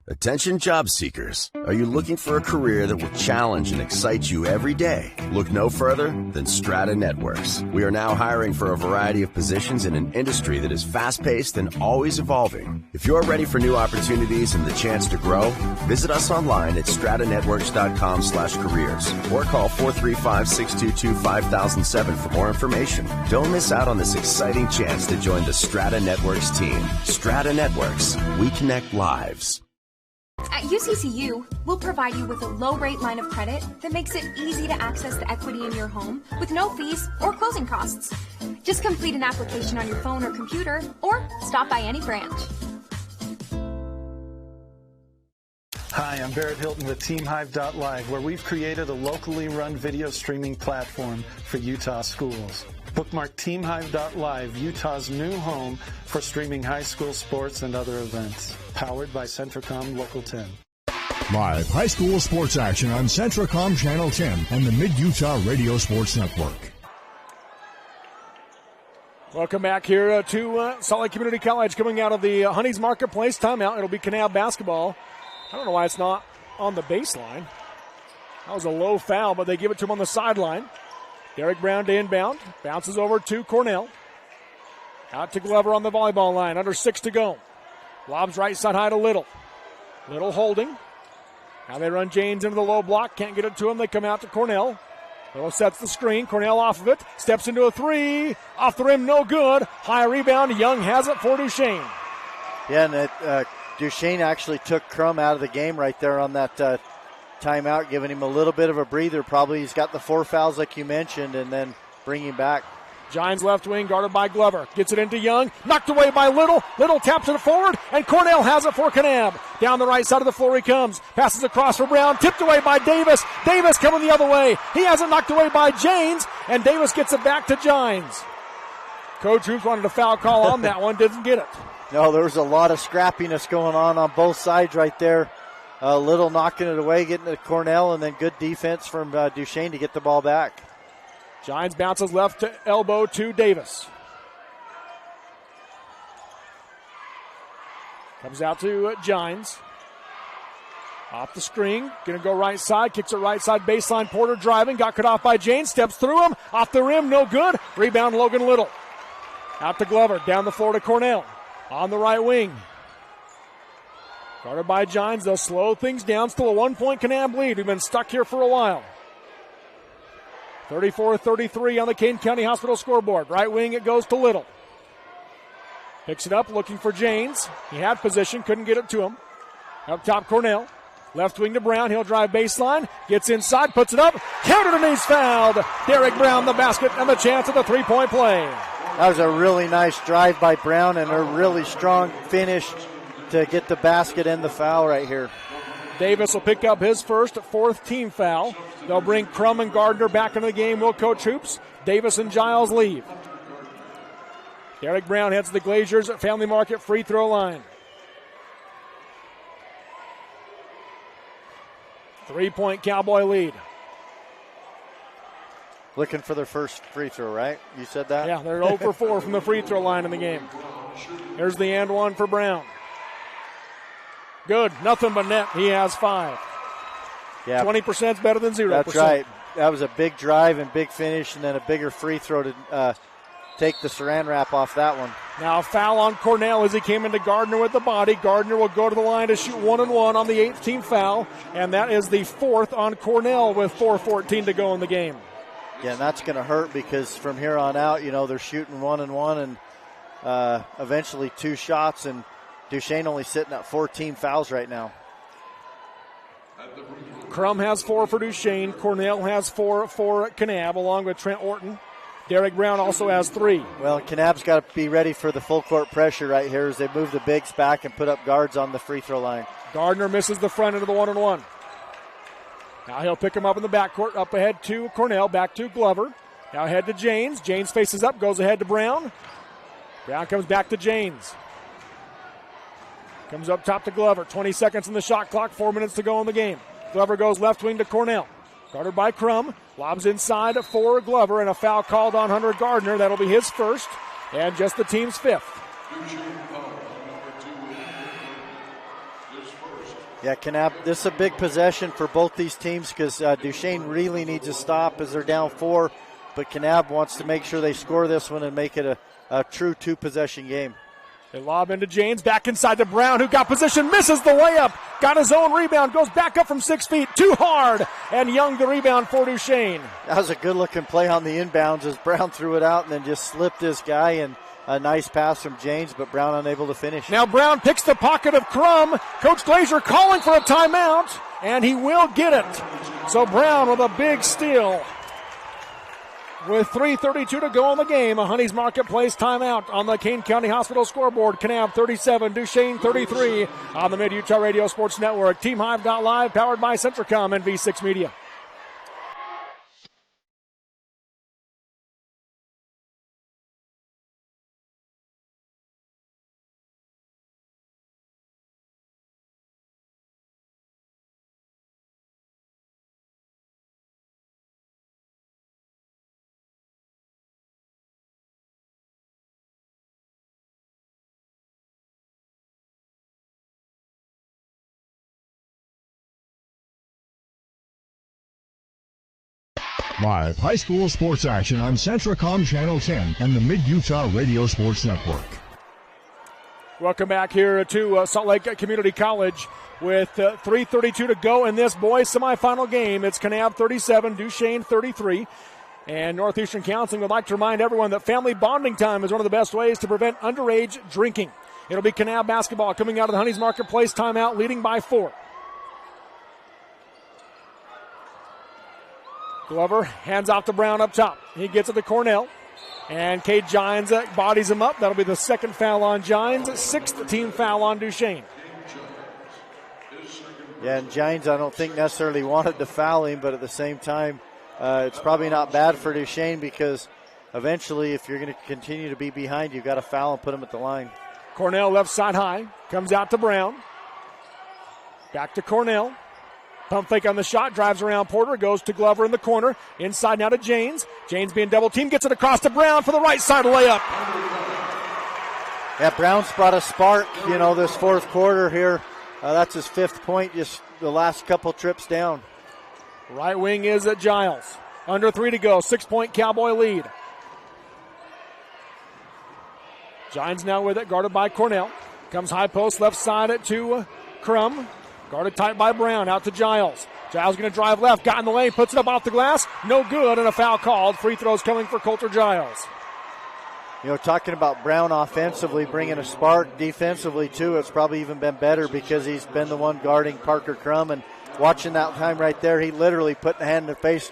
Attention job seekers. Are you looking for a career that will challenge and excite you every day? Look no further than Strata Networks. We are now hiring for a variety of positions in an industry that is fast-paced and always evolving. If you're ready for new opportunities and the chance to grow, visit us online at stratanetworks.com/careers or call 435-622-5007 for more information. Don't miss out on this exciting chance to join the Strata Networks team. Strata Networks. We connect lives. At UCCU, we'll provide you with a low-rate line of credit that makes it easy to access the equity in your home with no fees or closing costs. Just complete an application on your phone or computer, or stop by any branch. Hi, I'm Barrett Hilton with TeamHive.live, where we've created a locally run video streaming platform for Utah schools. Bookmark TeamHive.live, Utah's new home for streaming high school sports and other events. Powered by Centricom Local 10. Live high school sports action on Centricom Channel 10 and the Mid-Utah Radio Sports Network. Welcome back here to Salt Lake Community College, coming out of the Honey's Marketplace timeout. It'll be Kanab basketball. I don't know why it's not on the baseline. That was a low foul, but they give it to him on the sideline. Derek Brown to inbound. Bounces over to Cornell. Out to Glover on the volleyball line. Under 6 to go. Lobs right side high to Little. Little holding. Now they run Janes into the low block. Can't get it to him. They come out to Cornell. Little sets the screen. Cornell off of it. Steps into a three. Off the rim, no good. High rebound. Young has it for Duchesne. Yeah, and Duchesne actually took Crum out of the game right there on that timeout, giving him a little bit of a breather. Probably he's got the 4 fouls like you mentioned, and then bring him back. Giants left wing guarded by Glover. Gets it into Young. Knocked away by Little. Little taps it forward, and Cornell has it for Kanab. Down the right side of the floor he comes. Passes across for Brown. Tipped away by Davis. Davis coming the other way. He has it knocked away by Janes, and Davis gets it back to Gines. Coach Hoops wanted a foul call on that one. Didn't get it. No, there was a lot of scrappiness going on both sides right there. Little knocking it away, getting to Cornell, and then good defense from Duchesne to get the ball back. Gines bounces left to elbow to Davis. Comes out to Gines. Off the screen, going to go right side, kicks it right side baseline. Porter driving, got cut off by Janes, steps through him, off the rim, no good. Rebound Logan Little. Out to Glover, down the floor to Cornell. On the right wing. Guarded by Gines, they'll slow things down. Still a 1 point Kanab lead. We've been stuck here for a while. 34-33 on the Kane County Hospital scoreboard. Right wing, it goes to Little. Picks it up, looking for Janes. He had position, couldn't get it to him. Up top, Cornell. Left wing to Brown. He'll drive baseline. Gets inside, puts it up. Countered and he's fouled. Derek Brown, the basket, and the chance of the 3-point play. That was a really nice drive by Brown and a really strong finish to get the basket and the foul right here. Davis will pick up his first, 4th team foul. They'll bring Crum and Gardner back into the game. Will Coach Hoops. Davis and Giles leave. Derek Brown heads to the Glaziers at Family Market free throw line. 3-point Cowboy lead. looking for their first free throw, right? You said that? Yeah, they're 0 for 4 from the free throw line in the game. Here's the and one for Brown. Good. Nothing but net. He has 5. Yeah. 20% is better than 0%. That's right. That was a big drive and big finish, and then a bigger free throw to take the saran wrap off that one. Now a foul on Cornell as he came into Gardner with the body. Gardner will go to the line to shoot 1-1 on the 8th team foul, and that is the 4th on Cornell with 4:14 to go in the game. Yeah, and that's going to hurt because from here on out, they're shooting 1-1 and eventually 2 shots, and Duchesne only sitting at 14 fouls right now. Crum has 4 for Duchesne. Cornell has 4 for Kanab, along with Trent Orton. Derek Brown also has 3. Well, Kanab's got to be ready for the full court pressure right here as they move the bigs back and put up guards on the free throw line. Gardner misses the front end of the 1-1. Now he'll pick him up in the backcourt, up ahead to Cornell, back to Glover. Now ahead to Janes. Janes faces up, goes ahead to Brown. Brown comes back to Janes. Comes up top to Glover. 20 seconds in the shot clock, 4 minutes to go in the game. Glover goes left wing to Cornell. Guarded by Crum. Lobs inside for Glover, and a foul called on Hunter Gardner. That'll be his first, and just the team's 5th. Yeah, Kanab, this is a big possession for both these teams because Duchesne really needs a stop as they're down 4, but Kanab wants to make sure they score this one and make it a true 2-possession game. They lob into James, back inside to Brown, who got position, misses the layup, got his own rebound, goes back up from 6 feet, too hard, and Young the rebound for Duchesne. That was a good-looking play on the inbounds as Brown threw it out and then just slipped this guy, and a nice pass from James, but Brown unable to finish. Now Brown picks the pocket of Crum. Coach Glazier calling for a timeout, and he will get it. So Brown with a big steal. With 3:32 to go in the game, a Honey's Marketplace timeout on the Kane County Hospital scoreboard. Kanab 37, Duchesne 33 on the Mid-Utah Radio Sports Network. TeamHive.live, powered by Centricom and V6 Media. Live high school sports action on Centricom Channel 10 and the Mid-Utah Radio Sports Network. Welcome back here to Salt Lake Community College with 3:32 to go in this boys semifinal game. It's Kanab 37, Duchesne 33. And Northeastern Counseling would like to remind everyone that family bonding time is one of the best ways to prevent underage drinking. It'll be Kanab basketball coming out of the Honey's Marketplace timeout, leading by 4. Glover hands off to Brown up top. He gets it to Cornell. And Cade Gines bodies him up. That'll be the 2nd foul on Gines, 6th team foul on Duchesne. Yeah, and Gines I don't think necessarily wanted to foul him, but at the same time, it's probably not bad for Duchesne because eventually if you're going to continue to be behind, you've got to foul and put him at the line. Cornell left side high. Comes out to Brown. Back to Cornell. Pump fake on the shot, drives around Porter, goes to Glover in the corner. Inside now to Janes. Janes being double teamed, gets it across to Brown for the right side layup. Yeah, Brown's brought a spark, this 4th quarter here. That's his 5th point, just the last couple trips down. Right wing is at Giles. Under 3 to go, 6-point Cowboy lead. Gines now with it, guarded by Cornell. Comes high post, left side to Crum. Guarded tight by Brown, out to Giles. Giles going to drive left, got in the lane, puts it up off the glass. No good, and a foul called. Free throws coming for Coulter Giles. Talking about Brown offensively, bringing a spark. Defensively, too, it's probably even been better because he's been the one guarding Parker Crum. And watching that time right there, he literally put the hand in the face,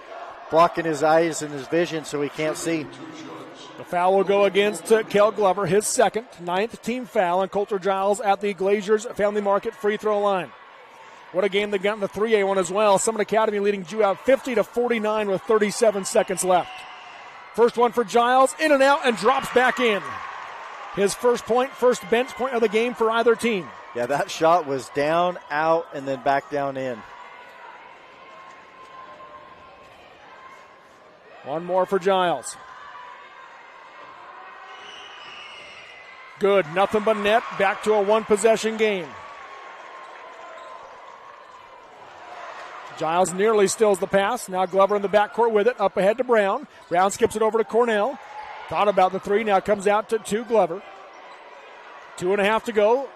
blocking his eyes and his vision so he can't see. The foul will go against Kel Glover, his 2nd, 9th team foul, and Coulter Giles at the Glazers Family Market free throw line. What a game they got in the 3A one as well. Summit Academy leading Jew 50-49 with 37 seconds left. First one for Giles, in and out, and drops back in. His first point, first bench point of the game for either team. Yeah, that shot was down, out, and then back down in. One more for Giles. Good, nothing but net. Back to a one-possession game. Giles nearly steals the pass. Now Glover in the backcourt with it. Up ahead to Brown. Brown skips it over to Cornell. Thought about the three. Now comes out to Glover. 2.5 to go.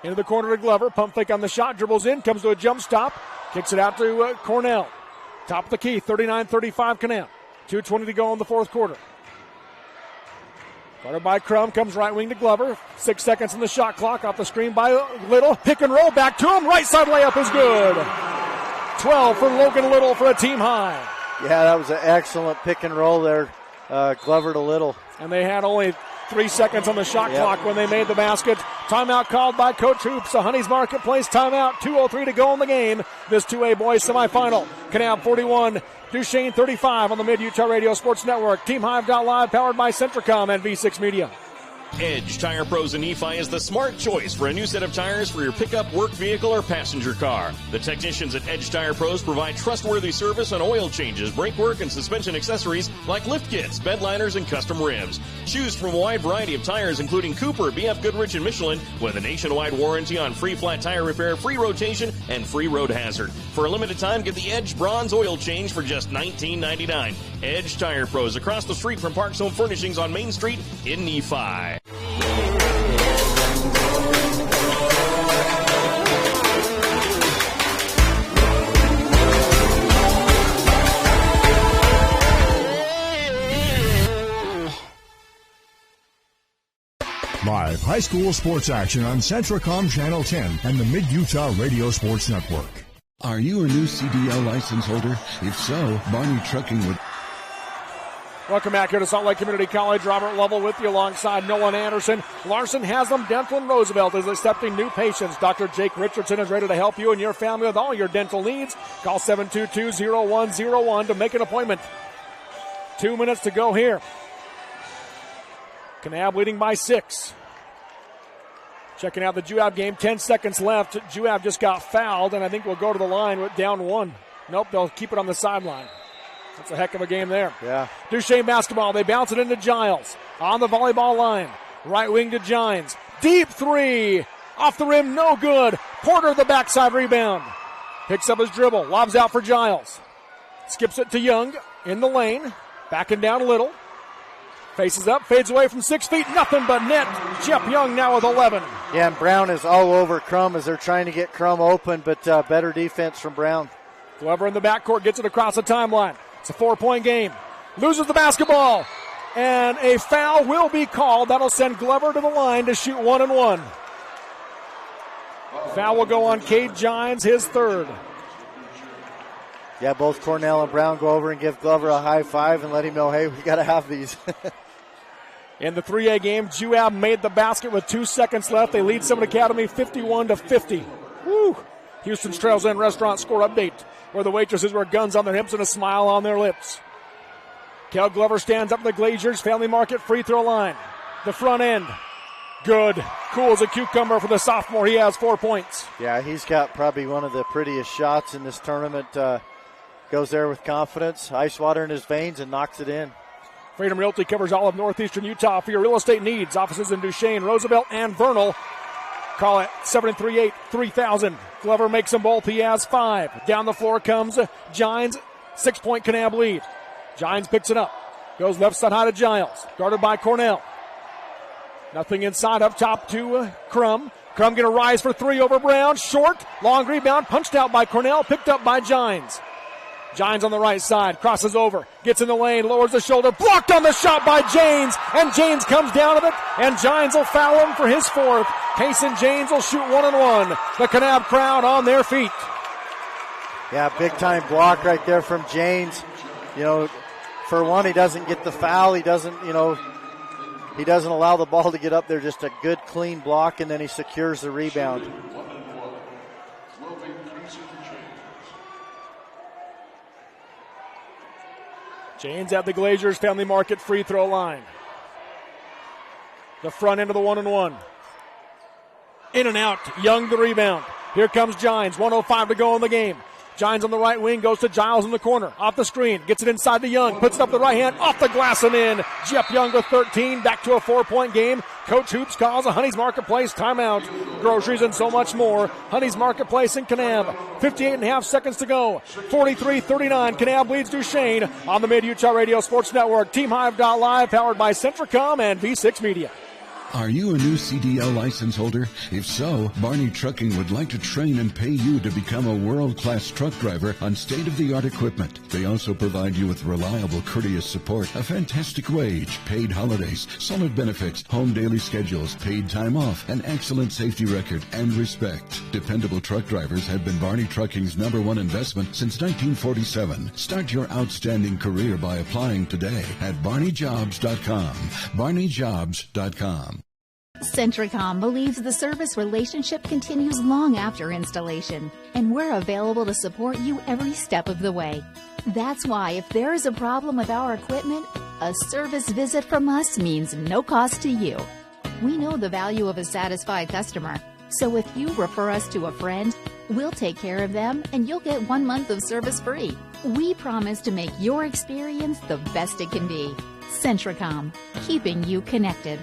Into the corner to Glover. Pump fake on the shot. Dribbles in. Comes to a jump stop. Kicks it out to Cornell. Top of the key. 39-35 Kanab. 2:20 to go in the fourth quarter. Guarded by Crum, comes right wing to Glover. 6 seconds in the shot clock. Off the screen by Little. Pick and roll back to him. Right side layup is good. 12 for Logan Little for a team high. Yeah, that was an excellent pick and roll there. Glover to Little. And they had only 3 seconds on the shot clock when they made the basket. Timeout called by Coach Hoops. The Honeys Marketplace timeout. 2:03 to go in the game. This 2A boys semifinal. Kanab 41. Duchesne 35 on the Mid-Utah Radio Sports Network. TeamHive.live powered by Centricom and V6 Media. Edge Tire Pros in Nephi is the smart choice for a new set of tires for your pickup, work vehicle, or passenger car. The technicians at Edge Tire Pros provide trustworthy service on oil changes, brake work, and suspension accessories like lift kits, bed liners, and custom rims. Choose from a wide variety of tires including Cooper, BF Goodrich, and Michelin with a nationwide warranty on free flat tire repair, free rotation, and free road hazard. For a limited time, get the Edge Bronze Oil Change for just $19.99. Edge Tire Pros across the street from Parks Home Furnishings on Main Street in Nephi. Live high school sports action on Centricom Channel 10 and the Mid-Utah Radio Sports Network. Are you a new CDL license holder? If so, Barney Trucking would... Welcome back here to Salt Lake Community College. Robert Lovell with you alongside Nolan Anderson. Larson Haslam Dental and Roosevelt is accepting new patients. Dr. Jake Richardson is ready to help you and your family with all your dental needs. Call 722-0101 to make an appointment. 2 minutes to go here. Kanab leading by 6. Checking out the Juab game. 10 seconds left. Juab just got fouled, and I think we'll go to the line with down 1. Nope, they'll keep it on the sideline. That's a heck of a game there. Yeah. Duchesne basketball. They bounce it into Giles. On the volleyball line. Right wing to Gines. Deep three. Off the rim, no good. Porter the backside rebound. Picks up his dribble. Lobs out for Giles. Skips it to Young in the lane. Backing down a little. Faces up, fades away from 6 feet. Nothing but net. Jeff Young now with 11. Yeah, and Brown is all over Crum as they're trying to get Crum open, but better defense from Brown. Glover in the backcourt gets it across the timeline. It's a 4-point game. Loses the basketball. And a foul will be called. That'll send Glover to the line to shoot 1-1. Foul will go on Cade Gines, his third. Yeah, both Cornell and Brown go over and give Glover a high five and let him know, hey, we got to have these. In the 3A game, Juab made the basket with 2 seconds left. They lead Summit Academy 51-50. Woo! Houston's Trails End Restaurant score update, where the waitresses wear guns on their hips and a smile on their lips. Kel Glover stands up in the Glaziers Family Market free throw line. The front end. Good. Cool as a cucumber for the sophomore. He has 4 points. Yeah, he's got probably one of the prettiest shots in this tournament. Goes there with confidence, ice water in his veins, and knocks it in. Freedom Realty covers all of northeastern Utah for your real estate needs. Offices in Duchesne, Roosevelt, and Vernal. Call it 738-3000. Glover makes them both. He has 5. Down the floor comes Gines. 6-point Kanab lead. Gines picks it up. Goes left side high to Giles. Guarded by Cornell. Nothing inside, up top to Crum. Crum going to rise for 3 over Brown. Short. Long rebound. Punched out by Cornell. Picked up by Gines. Gines on the right side, crosses over, gets in the lane, lowers the shoulder, blocked on the shot by Janes, and Janes comes down with it, and Gines will foul him for his 4th. Payson Janes will shoot 1-1. The Kanab crowd on their feet. Yeah, big time block right there from Janes. You know, for one, he doesn't get the foul. He doesn't allow the ball to get up there. Just a good, clean block, and then he secures the rebound. Janes at the Glaziers Family Market free throw line. The front end of the 1-1. In and out. Young the rebound. Here comes Gines. 1:05 to go in the game. Gines on the right wing, goes to Giles in the corner. Off the screen, gets it inside to Young, puts it up the right hand, off the glass and in. Jeff Young with 13, back to a 4-point game. Coach Hoops calls a Honey's Marketplace timeout. Groceries and so much more. Honey's Marketplace in Kanab. 58.5 seconds to go. 43-39. Kanab leads Duchesne on the Mid-Utah Radio Sports Network. TeamHive.live, powered by Centricom and V6 Media. Are you a new CDL license holder? If so, Barney Trucking would like to train and pay you to become a world-class truck driver on state-of-the-art equipment. They also provide you with reliable, courteous support, a fantastic wage, paid holidays, solid benefits, home daily schedules, paid time off, an excellent safety record, and respect. Dependable truck drivers have been Barney Trucking's #1 investment since 1947. Start your outstanding career by applying today at barneyjobs.com. barneyjobs.com. Centricom believes the service relationship continues long after installation, and we're available to support you every step of the way. That's why if there is a problem with our equipment, a service visit from us means no cost to you. We know the value of a satisfied customer, so if you refer us to a friend, we'll take care of them and you'll get 1 month of service free. We promise to make your experience the best it can be. Centricom, keeping you connected.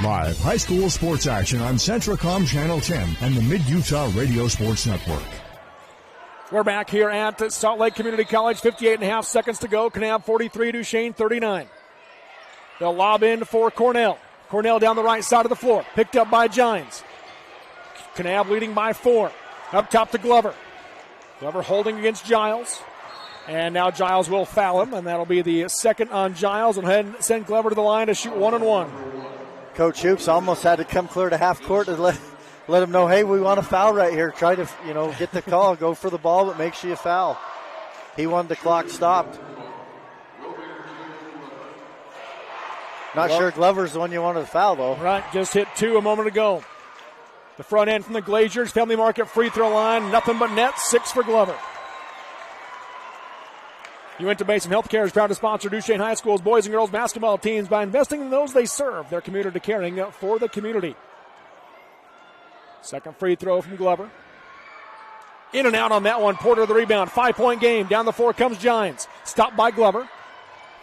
Live high school sports action on Centricom Channel 10 and the Mid-Utah Radio Sports Network. We're back here at Salt Lake Community College. 58.5 seconds to go. Kanab 43, Duchesne 39. They'll lob in for Cornell. Cornell down the right side of the floor. Picked up by Gines. Kanab leading by 4. Up top to Glover. Glover holding against Giles. And now Giles will foul him, and that'll be the second on Giles, and head and send Glover to the line to shoot 1-and-1. Coach Hoops almost had to come clear to half court to let him know, hey, we want a foul right here. Try to, get the call, go for the ball, but make sure you foul. He wanted the clock stopped. Not sure Glover's the one you wanted to foul, though. Right, just hit 2 a moment ago. The front end from the Glaziers, Family Market free throw line, nothing but net, 6 for Glover. Uinta Basin Healthcare is proud to sponsor Duchesne High School's boys and girls basketball teams by investing in those they serve. They're committed to caring for the community. Second free throw from Glover. In and out on that one. Porter the rebound. 5-point game. Down the floor comes Gines. Stopped by Glover.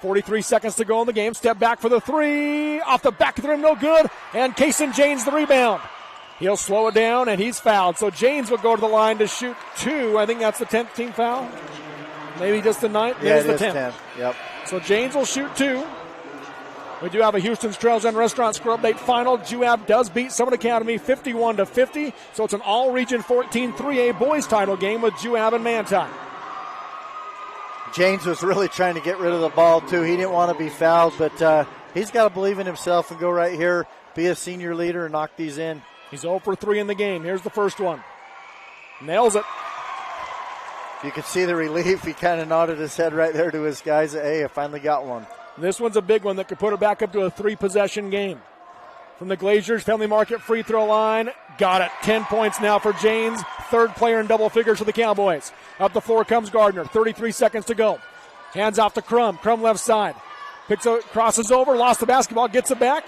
43 seconds to go in the game. Step back for the 3. Off the back of the rim, no good. And Kaysen Janes the rebound. He'll slow it down, and he's fouled. So Janes will go to the line to shoot 2. I think that's the 10th team foul. Maybe just the 9th. Yeah, it is the 10th. Yep. So Janes will shoot 2. We do have a Houston's Trails End Restaurant Score Update final. Juab does beat Summit Academy 51-50. So it's an all-region 14-3A boys title game with Juab and Manti. James was really trying to get rid of the ball, too. He didn't want to be fouled, but he's got to believe in himself and go right here, be a senior leader, and knock these in. He's 0 for 3 in the game. Here's the first one. Nails it. You can see the relief. He kind of nodded his head right there to his guys. Hey, I finally got one. This one's a big one that could put it back up to a 3-possession game. From the Glaziers, Family Market free throw line. Got it. 10 points now for Janes. Third player in double figures for the Cowboys. Up the floor comes Gardner. 33 seconds to go. Hands off to Crum. Crum left side. Crosses over. Lost the basketball. Gets it back.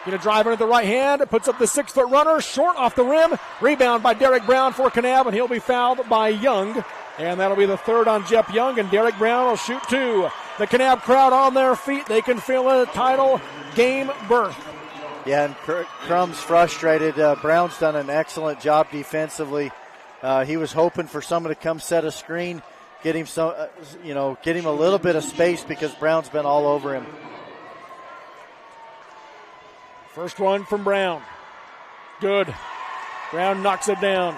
Going to drive into the right hand. Puts up the 6-foot runner. Short off the rim. Rebound by Derek Brown for Kanab, and he'll be fouled by Young. And that'll be the third on Jeff Young, and Derek Brown will shoot 2. The Kanab crowd on their feet. They can feel a title game berth. Yeah, and Crum's frustrated. Brown's done an excellent job defensively. He was hoping for someone to come set a screen, get him get him a little bit of space because Brown's been all over him. First one from Brown. Good. Brown knocks it down.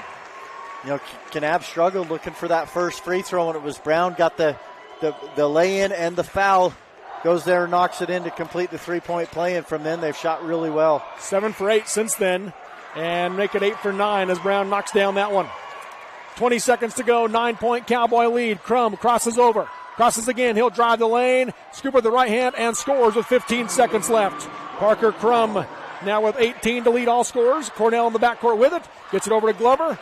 Kanab struggled looking for that first free throw, and it was Brown got the lay-in and the foul. Goes there and knocks it in to complete the 3-point play, and from then they've shot really well. 7 for 8 since then, and make it 8 for 9 as Brown knocks down that one. 20 seconds to go, 9-point Cowboy lead. Crum crosses over. Crosses again. He'll drive the lane, scoop with the right hand, and scores with 15 seconds left. Parker Crum now with 18 to lead all scorers. Cornell in the backcourt with it. Gets it over to Glover.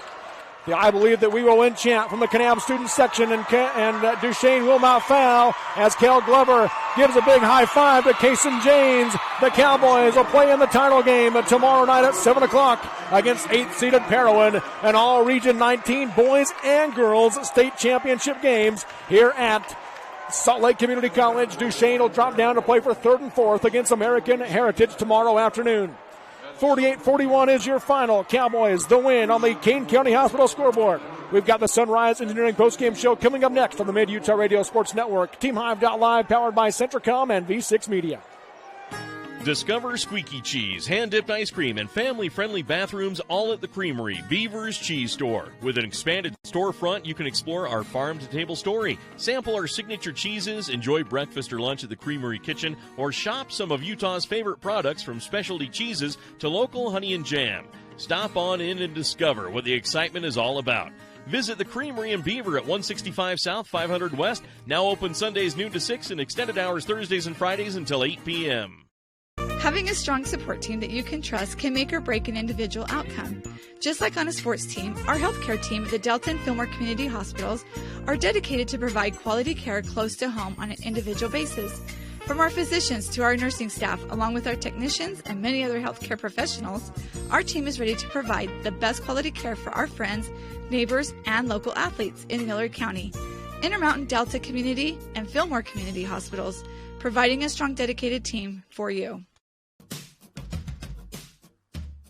I believe that we will win chant from the Kanab student section, and Duchesne will not foul as Kel Glover gives a big high five to Kason James. The Cowboys will play in the title game tomorrow night at 7 o'clock against 8th-seeded Parowan, and all Region 19 boys and girls state championship games here at Salt Lake Community College. Duchesne will drop down to play for 3rd and 4th against American Heritage tomorrow afternoon. 48-41 is your final. Cowboys the win on the Kane County Hospital scoreboard. We've got the Sunrise Engineering postgame show coming up next on the Mid-Utah Radio Sports Network. TeamHive.live, powered by Centricom and V6 Media. Discover squeaky cheese, hand-dipped ice cream, and family-friendly bathrooms all at the Creamery, Beaver's Cheese Store. With an expanded storefront, you can explore our farm-to-table story, sample our signature cheeses, enjoy breakfast or lunch at the Creamery kitchen, or shop some of Utah's favorite products from specialty cheeses to local honey and jam. Stop on in and discover what the excitement is all about. Visit the Creamery in Beaver at 165 South, 500 West, now open Sundays noon to 6 and extended hours Thursdays and Fridays until 8 p.m. Having a strong support team that you can trust can make or break an individual outcome. Just like on a sports team, our healthcare team at the Delta and Fillmore Community Hospitals are dedicated to provide quality care close to home on an individual basis. From our physicians to our nursing staff, along with our technicians and many other healthcare professionals, our team is ready to provide the best quality care for our friends, neighbors, and local athletes in Millard County. Intermountain Delta Community and Fillmore Community Hospitals, providing a strong, dedicated team for you.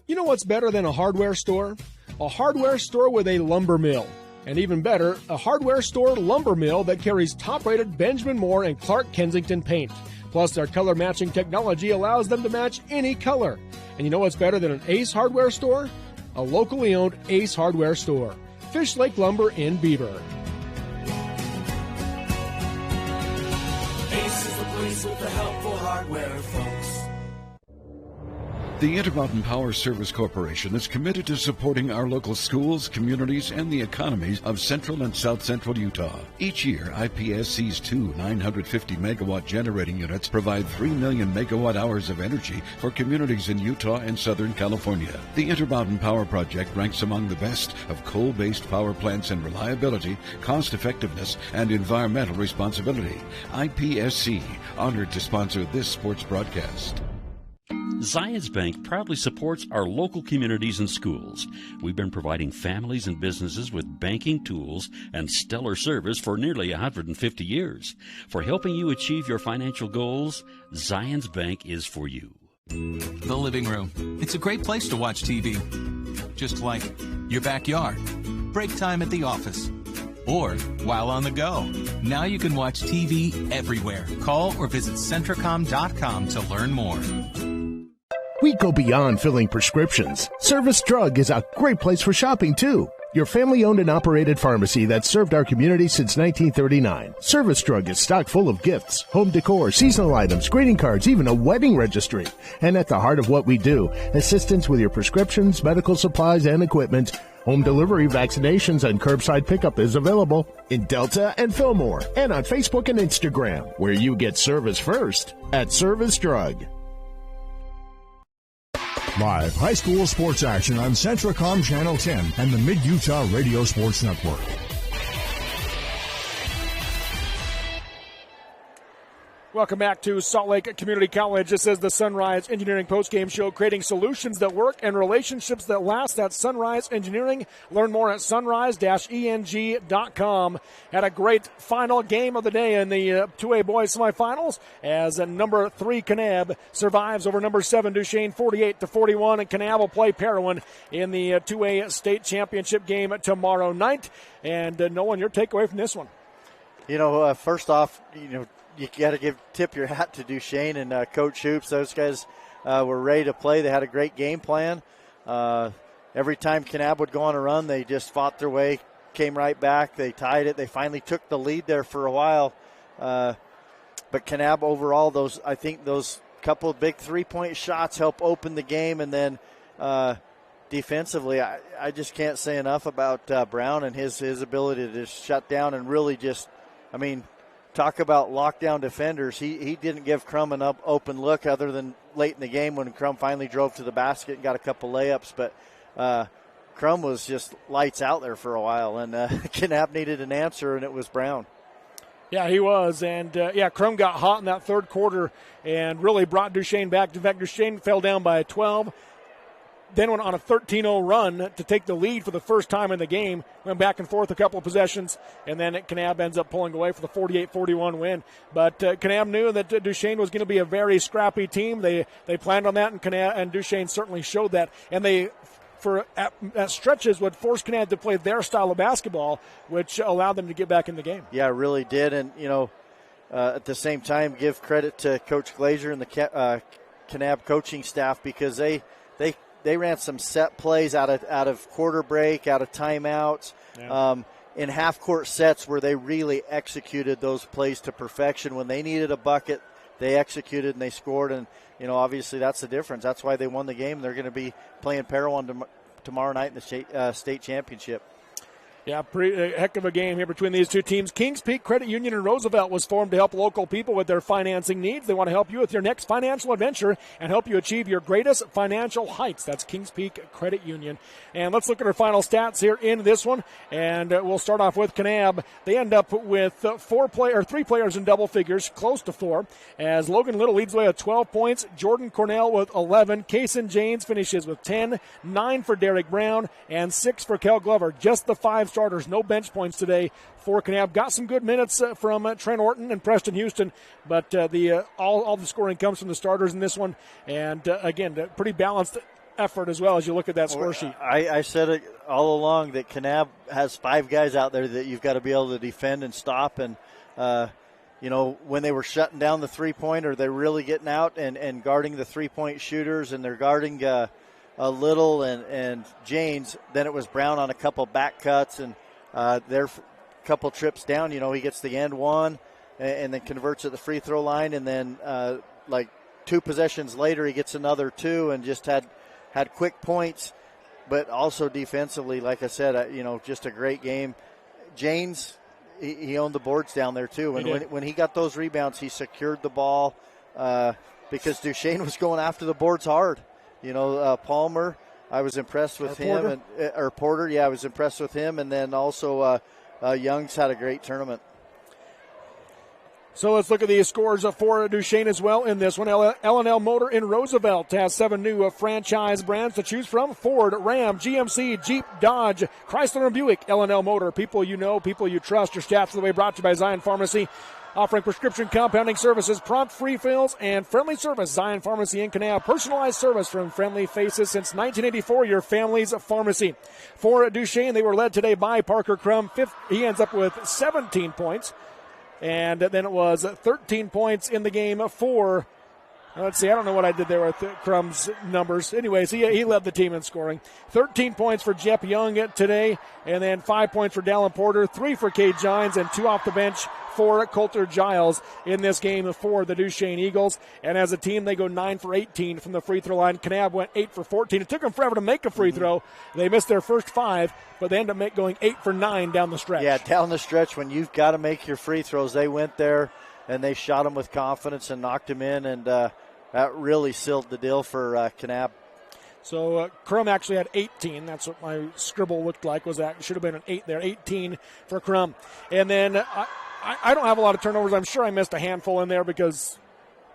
You know what's better than a hardware store? A hardware store with a lumber mill. And even better, a hardware store lumber mill that carries top-rated Benjamin Moore and Clark Kensington paint. Plus, their color matching technology allows them to match any color. And you know what's better than an Ace hardware store? A locally owned Ace hardware store. Fish Lake Lumber in Beaver. Ace is the place with the helpful hardware, folks. The Intermountain Power Service Corporation is committed to supporting our local schools, communities, and the economies of central and south central Utah. Each year, IPSC's two 950-megawatt generating units provide 3 million megawatt hours of energy for communities in Utah and Southern California. The Intermountain Power Project ranks among the best of coal-based power plants in reliability, cost-effectiveness, and environmental responsibility. IPSC, honored to sponsor this sports broadcast. Zions Bank proudly supports our local communities and schools. We've been providing families and businesses with banking tools and stellar service for nearly 150 years. For helping you achieve your financial goals, Zions Bank is for you. The living room. It's a great place to watch TV. Just like your backyard, break time at the office, or while on the go. Now you can watch TV everywhere. Call or visit Centricom.com to learn more. We go beyond filling prescriptions. Service Drug is a great place for shopping, too. Your family-owned and operated pharmacy that's served our community since 1939. Service Drug is stocked full of gifts, home decor, seasonal items, greeting cards, even a wedding registry. And at the heart of what we do, assistance with your prescriptions, medical supplies, and equipment. Home delivery, vaccinations, and curbside pickup is available in Delta and Fillmore, and on Facebook and Instagram, where you get service first at Service Drug. Live high school sports action on Centricom Channel 10 and the Mid-Utah Radio Sports Network. Welcome back to Salt Lake Community College. This is the Sunrise Engineering postgame show, creating solutions that work and relationships that last. That's Sunrise Engineering. Learn more at sunrise-eng.com. Had a great final game of the day in the 2A boys semifinals as number 3 Kanab survives over number 7 Duchesne 48-41, and Kanab will play Parowan in the 2A state championship game tomorrow night. And Nolan, your takeaway from this one? You know, first off, you got to tip your hat to Duchesne and Coach Hoops. Those guys were ready to play. They had a great game plan. Every time Kanab would go on a run, they just fought their way, came right back. They tied it. They finally took the lead there for a while. But Kanab overall, those couple of big three-point shots help open the game. And then defensively, I just can't say enough about Brown and his ability to just shut down and really just, talk about lockdown defenders. He didn't give Crum an open look other than late in the game when Crum finally drove to the basket and got a couple layups. But Crum was just lights out there for a while, and Kanab needed an answer, and it was Brown. Yeah, he was. And, Crum got hot in that third quarter and really brought Duchesne back. In fact, Duchesne fell down by 12. Then went on a 13-0 run to take the lead for the first time in the game. Went back and forth a couple of possessions, and then Kanab ends up pulling away for the 48-41 win. But Kanab knew that Duchesne was going to be a very scrappy team. They planned on that, and Duchesne certainly showed that. And they, at stretches, would force Kanab to play their style of basketball, which allowed them to get back in the game. Yeah, it really did. And, at the same time, give credit to Coach Glazier and the Kanab coaching staff, because they ran some set plays out of quarter break, out of timeouts, in half-court sets where they really executed those plays to perfection. When they needed a bucket, they executed and they scored. And, obviously that's the difference. That's why they won the game. They're going to be playing Parowan tomorrow night in the state championship. Yeah, pretty heck of a game here between these two teams. Kings Peak Credit Union in Roosevelt was formed to help local people with their financing needs. They want to help you with your next financial adventure and help you achieve your greatest financial heights. That's Kings Peak Credit Union. And let's look at our final stats here in this one. And we'll start off with Kanab. They end up with 3 players in double figures, close to 4, as Logan Little leads the way with 12 points. Jordan Cornell with 11. Kaysen James finishes with 10. 9 for Derek Brown and 6 for Kel Glover. Just the 5 starters, no bench points today for Kanab. Got some good minutes from Trent Orton and Preston Houston, but all the scoring comes from the starters in this one. And again, pretty balanced effort as well as you look at that score sheet. I said it all along that Kanab has 5 guys out there that you've got to be able to defend and stop. And when they were shutting down the three-pointer, they're really getting out and guarding the three-point shooters, and they're guarding Little and James. Then it was Brown on a couple back cuts, and their couple trips down. He gets the end one and then converts at the free throw line, and then 2 possessions later he gets another 2 and just had quick points, but also defensively, like I said, just a great game. James, he owned the boards down there too, and when he got those rebounds, he secured the ball because Duchesne was going after the boards hard. Palmer, I was impressed with him. Porter, I was impressed with him. And then also Young's had a great tournament. So let's look at the scores for Duchesne as well in this one. L&L Motor in Roosevelt has 7 new franchise brands to choose from: Ford, Ram, GMC, Jeep, Dodge, Chrysler, and Buick. L&L Motor, people you know, people you trust. Your stats of the way brought to you by Zion Pharmacy, offering prescription compounding services, prompt refills, and friendly service. Zion Pharmacy in Kanab. Personalized service from friendly faces since 1984. Your family's pharmacy. For Duchesne, they were led today by Parker Crum. He ends up with 17 points. And then it was 13 points in the game for, let's see, I don't know what I did there with Crum's numbers. Anyways, he led the team in scoring. 13 points for Jeff Young today, and then 5 points for Dallin Porter, 3 for Cade Gines, and 2 off the bench for Coulter Giles in this game for the Duchesne Eagles. And as a team, they go 9 for 18 from the free throw line. Kanab went 8 for 14. It took them forever to make a free throw. They missed their first 5, but they ended up going 8 for 9 down the stretch. Yeah, down the stretch when you've got to make your free throws, they went there and they shot them with confidence and knocked them in, and that really sealed the deal for Kanab. So Crum actually had 18. That's what my scribble looked like. Should have been an 8 there. 18 for Crum. And then I don't have a lot of turnovers. I'm sure I missed a handful in there because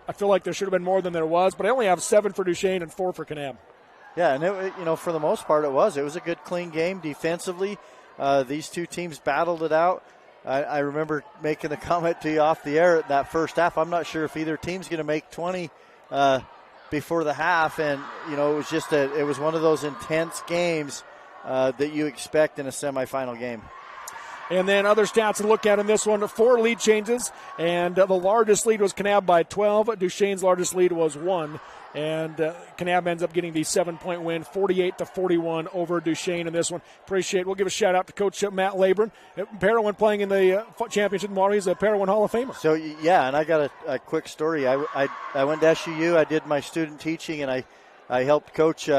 I feel like there should have been more than there was. But I only have 7 for Duchesne and 4 for Kanab. Yeah, and for the most part it was a good, clean game defensively. These two teams battled it out. I remember making the comment to you off the air that first half. I'm not sure if either team's going to make 20 before the half, and it was just it was one of those intense games that you expect in a semifinal game. And then other stats to look at in this one: 4 lead changes, and the largest lead was Kanab by 12. Duchesne's largest lead was 1, and Kanab ends up getting the 7-point win, 48-41 over Duchesne in this one. We'll give a shout out to Coach Matt Labron. Parowan playing in the championship tomorrow. He's a Parowan Hall of Famer. So yeah, and I got a quick story. I went to SUU. I did my student teaching, and I helped coach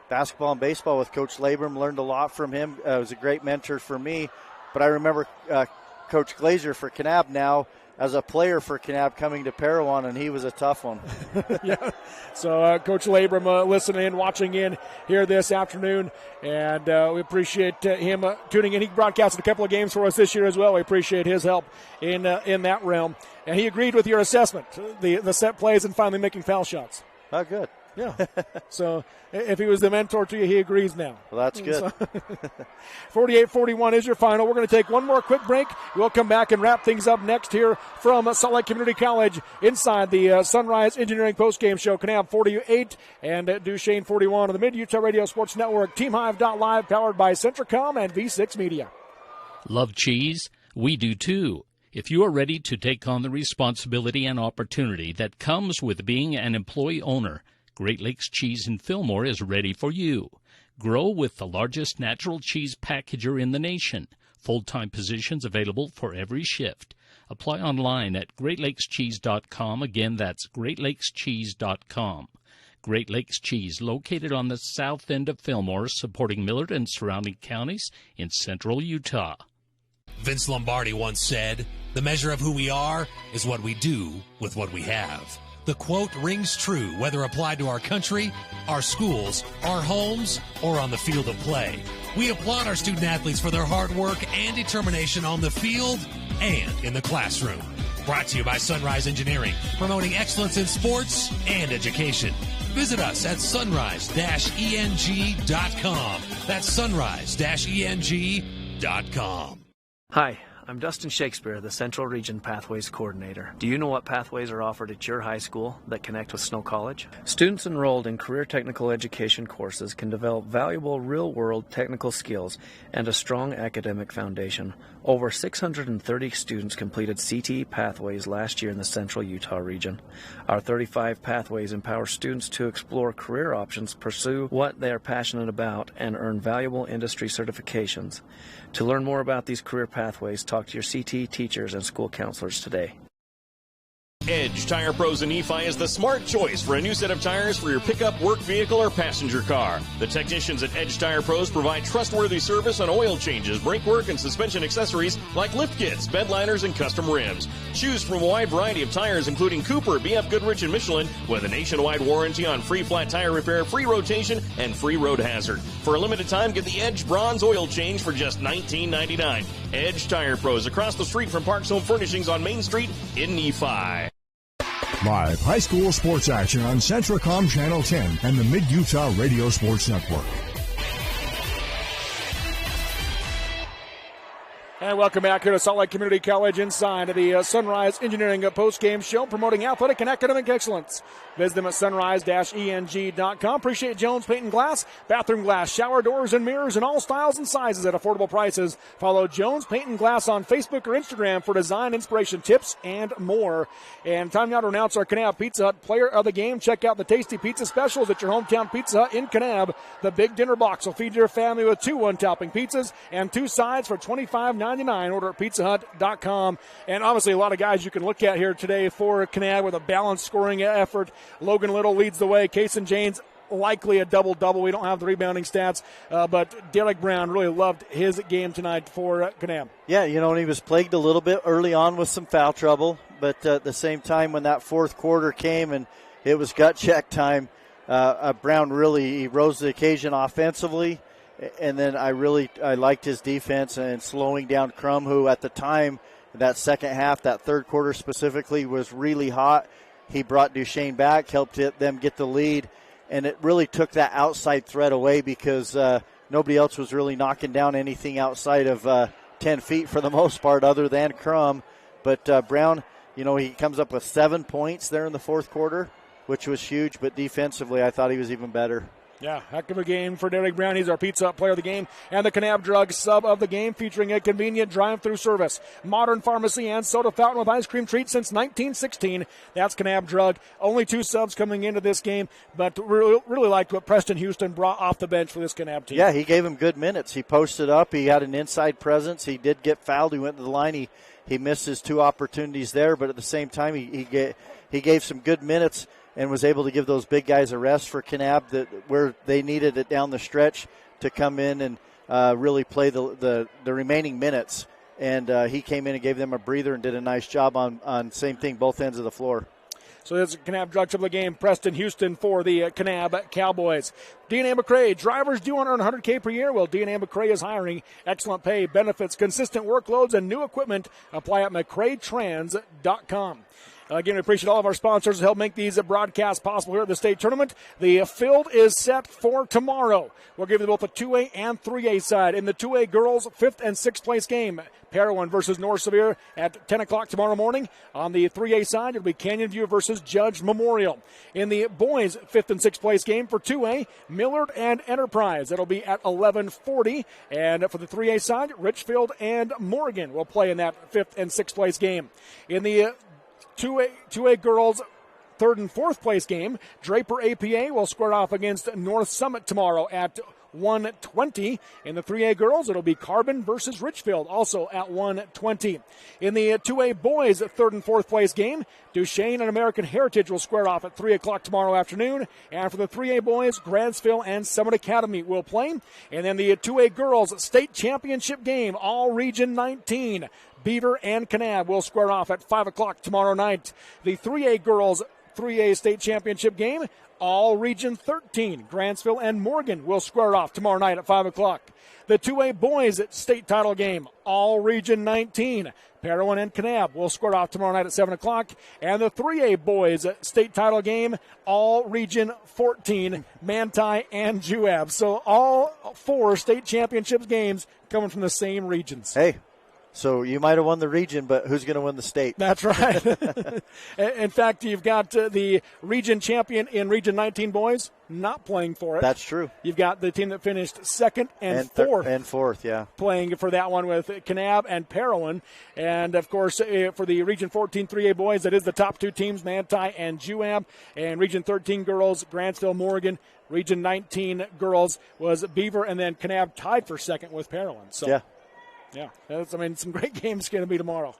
basketball and baseball with Coach Labron. Learned a lot from him. It was a great mentor for me. But I remember Coach Glazier for Kanab now as a player for Kanab coming to Parowan, and he was a tough one. Yeah. So Coach Labrum listening in, watching in here this afternoon, and we appreciate him tuning in. He broadcasted a couple of games for us this year as well. We appreciate his help in that realm. And he agreed with your assessment, the set plays and finally making foul shots. Oh, good. Yeah. So if he was the mentor to you, he agrees now. Well, that's good. So, 48-41 is your final. We're going to take one more quick break. We'll come back and wrap things up next here from Salt Lake Community College inside the Sunrise Engineering postgame show. Kanab 48 and Duchesne 41 on the Mid-Utah Radio Sports Network. TeamHive.live, powered by Centricom and V6 Media. Love cheese? We do too. If you are ready to take on the responsibility and opportunity that comes with being an employee owner, Great Lakes Cheese in Fillmore is ready for you. Grow with the largest natural cheese packager in the nation. Full-time positions available for every shift. Apply online at GreatLakesCheese.com. Again, that's GreatLakesCheese.com. Great Lakes Cheese, located on the south end of Fillmore, supporting Millard and surrounding counties in central Utah. Vince Lombardi once said, "The measure of who we are is what we do with what we have." The quote rings true whether applied to our country, our schools, our homes, or on the field of play. We applaud our student athletes for their hard work and determination on the field and in the classroom. Brought to you by Sunrise Engineering, promoting excellence in sports and education. Visit us at sunrise-eng.com. That's sunrise-eng.com. Hi, I'm Dustin Shakespeare, the Central Region Pathways Coordinator. Do you know what pathways are offered at your high school that connect with Snow College? Students enrolled in career technical education courses can develop valuable real-world technical skills and a strong academic foundation. Over 630 students completed CTE pathways last year in the Central Utah region. Our 35 pathways empower students to explore career options, pursue what they are passionate about, and earn valuable industry certifications. To learn more about these career pathways, talk to your CTE teachers and school counselors today. Edge Tire Pros in Nephi is the smart choice for a new set of tires for your pickup, work vehicle, or passenger car. The technicians at Edge Tire Pros provide trustworthy service on oil changes, brake work, and suspension accessories like lift kits, bed liners, and custom rims. Choose from a wide variety of tires including Cooper, BF Goodrich, and Michelin with a nationwide warranty on free flat tire repair, free rotation, and free road hazard. For a limited time, get the Edge Bronze oil change for just $19.99. Edge Tire Pros across the street from Parks Home Furnishings on Main Street in Nephi. Live high school sports action on Centricom Channel 10 and the Mid-Utah Radio Sports Network. And welcome back here to Salt Lake Community College inside of the Sunrise Engineering postgame show, promoting athletic and academic excellence. Visit them at sunrise-eng.com. Appreciate Jones Paint and Glass, bathroom glass, shower doors, and mirrors in all styles and sizes at affordable prices. Follow Jones Paint and Glass on Facebook or Instagram for design inspiration tips and more. And time now to announce our Kanab Pizza Hut player of the game. Check out the tasty pizza specials at your hometown Pizza Hut in Kanab. The Big Dinner Box will feed your family with 2 one-topping pizzas and 2 sides for $25.99. Order at pizzahut.com. And obviously a lot of guys you can look at here today for Kanab with a balanced scoring effort. Logan Little leads the way. Kaysen James likely a double-double. We don't have the rebounding stats, but Derek Brown really loved his game tonight for Kanab. Yeah, and he was plagued a little bit early on with some foul trouble, but at the same time when that fourth quarter came and it was gut check time, Brown really rose to the occasion offensively. And then I liked his defense and slowing down Crum, who at the time, that second half, that third quarter specifically, was really hot. He brought Duchesne back, helped them get the lead, and it really took that outside threat away because nobody else was really knocking down anything outside of 10 feet for the most part other than Crum. But Brown, he comes up with 7 points there in the fourth quarter, which was huge, but defensively I thought he was even better. Yeah, heck of a game for Derek Brown. He's our Pizza Hut player of the game and the Kanab Drug sub of the game, featuring a convenient drive-through service, modern pharmacy, and soda fountain with ice cream treats since 1916. That's Kanab Drug. Only 2 subs coming into this game, but really liked what Preston Houston brought off the bench for this Kanab team. Yeah, he gave him good minutes. He posted up. He had an inside presence. He did get fouled. He went to the line. He missed his 2 opportunities there, but at the same time, he gave some good minutes and was able to give those big guys a rest for Kanab where they needed it down the stretch to come in and really play the remaining minutes. and he came in and gave them a breather and did a nice job on same thing, both ends of the floor. So this is Kanab Drug of the game. Preston Houston for the Kanab Cowboys. DNA McCrae, drivers do earn $100K per year. Well, DNA McCrae is hiring. Excellent pay, benefits, consistent workloads, and new equipment. Apply at McCraeTrans.com. Again, we appreciate all of our sponsors who help make these broadcasts possible here at the state tournament. The field is set for tomorrow. We'll give you both a 2A and 3A side. In the 2A girls' 5th and 6th place game, Parowan versus North Sevier at 10 o'clock tomorrow morning. On the 3A side, it'll be Canyon View versus Judge Memorial. In the boys' 5th and 6th place game for 2A, Millard and Enterprise. That'll be at 11:40. And for the 3A side, Richfield and Morgan will play in that 5th and 6th place game. In the 2A girls' 3rd and 4th place game, Draper APA will square off against North Summit tomorrow at 1:20. In the 3A girls, it'll be Carbon versus Richfield, also at 1:20. In the 2A boys' 3rd and 4th place game, Duchesne and American Heritage will square off at 3 o'clock tomorrow afternoon. And for the 3A boys, Grantsville and Summit Academy will play. And then the 2A girls' state championship game, all Region 19. Beaver and Kanab will square off at 5 o'clock tomorrow night. The 3A girls' 3A state championship game, all Region 13. Grantsville and Morgan will square off tomorrow night at 5 o'clock. The 2A boys state title game, all Region 19. Parowan and Kanab will square off tomorrow night at 7 o'clock. And the 3A boys state title game, all Region 14. Manti and Juab. So all 4 state championships games coming from the same regions. Hey. So you might have won the region, but who's going to win the state? That's right. In fact, you've got the region champion in Region 19 boys not playing for it. That's true. You've got the team that finished 2nd and 4th. And 4th, yeah. Playing for that one with Kanab and Parowan. And, of course, for the Region 14 3A boys, that is the top 2 teams, Manti and Juab. And Region 13 girls, Grantsville, Morgan. Region 19 girls was Beaver, and then Kanab tied for 2nd with Parowan. So. Yeah. Yeah, some great games going to be tomorrow.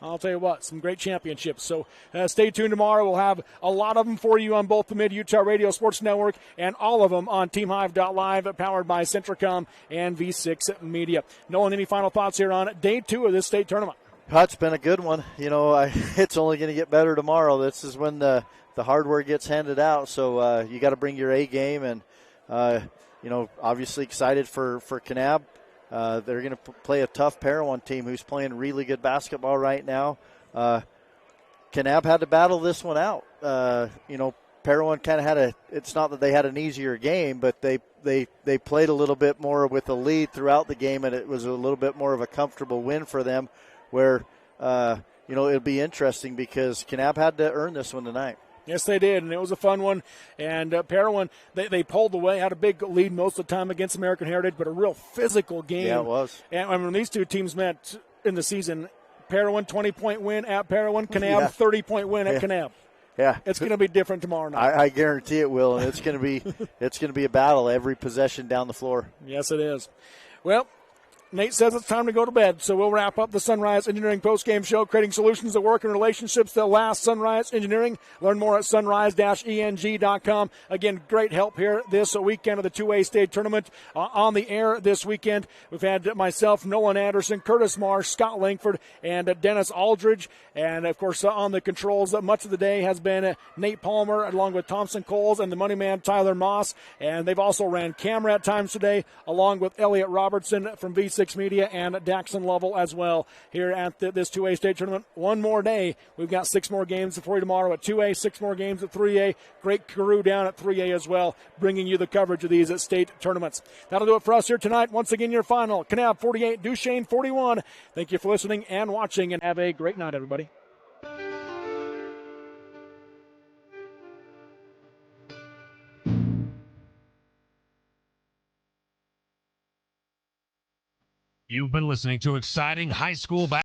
I'll tell you what, some great championships. So stay tuned tomorrow. We'll have a lot of them for you on both the Mid-Utah Radio Sports Network and all of them on TeamHive.live, powered by Centricom and V6 Media. Nolan, any final thoughts here on day 2 of this state tournament? It's been a good one. It's only going to get better tomorrow. This is when the hardware gets handed out. So you got to bring your A game, and obviously excited for Kanab. They're going to play a tough Parowan team who's playing really good basketball right now. Kanab had to battle this one out. Parowan kind of had it's not that they had an easier game, but they played a little bit more with the lead throughout the game, and it was a little bit more of a comfortable win for them where, it'll be interesting because Kanab had to earn this one tonight. Yes, they did, and it was a fun one. And Parowan, they pulled away, had a big lead most of the time against American Heritage, but a real physical game. Yeah, it was. And when these two teams met in the season, Parowan 20-point win at Parowan, Kanab 30-point win at Kanab. Yeah, it's going to be different tomorrow night. I guarantee it will, and it's going to be a battle every possession down the floor. Yes, it is. Well, Nate says it's time to go to bed, so we'll wrap up the Sunrise Engineering postgame show, creating solutions that work in relationships that last. Sunrise Engineering. Learn more at sunrise-eng.com. Again, great help here this weekend of the 2A state tournament on the air this weekend. We've had myself, Nolan Anderson, Curtis Marsh, Scott Langford, and Dennis Aldridge. And, of course, on the controls, much of the day has been Nate Palmer, along with Thompson Coles and the money man Tyler Moss. And they've also ran camera at times today, along with Elliot Robertson from V6 Media and Daxon Lovell as well here at this 2A state tournament. One more day. We've got 6 more games for you tomorrow at 2A, 6 more games at 3A. Great crew down at 3A as well, bringing you the coverage of these state tournaments. That'll do it for us here tonight. Once again, your final, Kanab 48, Duchesne 41. Thank you for listening and watching, and have a great night, everybody. You've been listening to exciting high school basketball.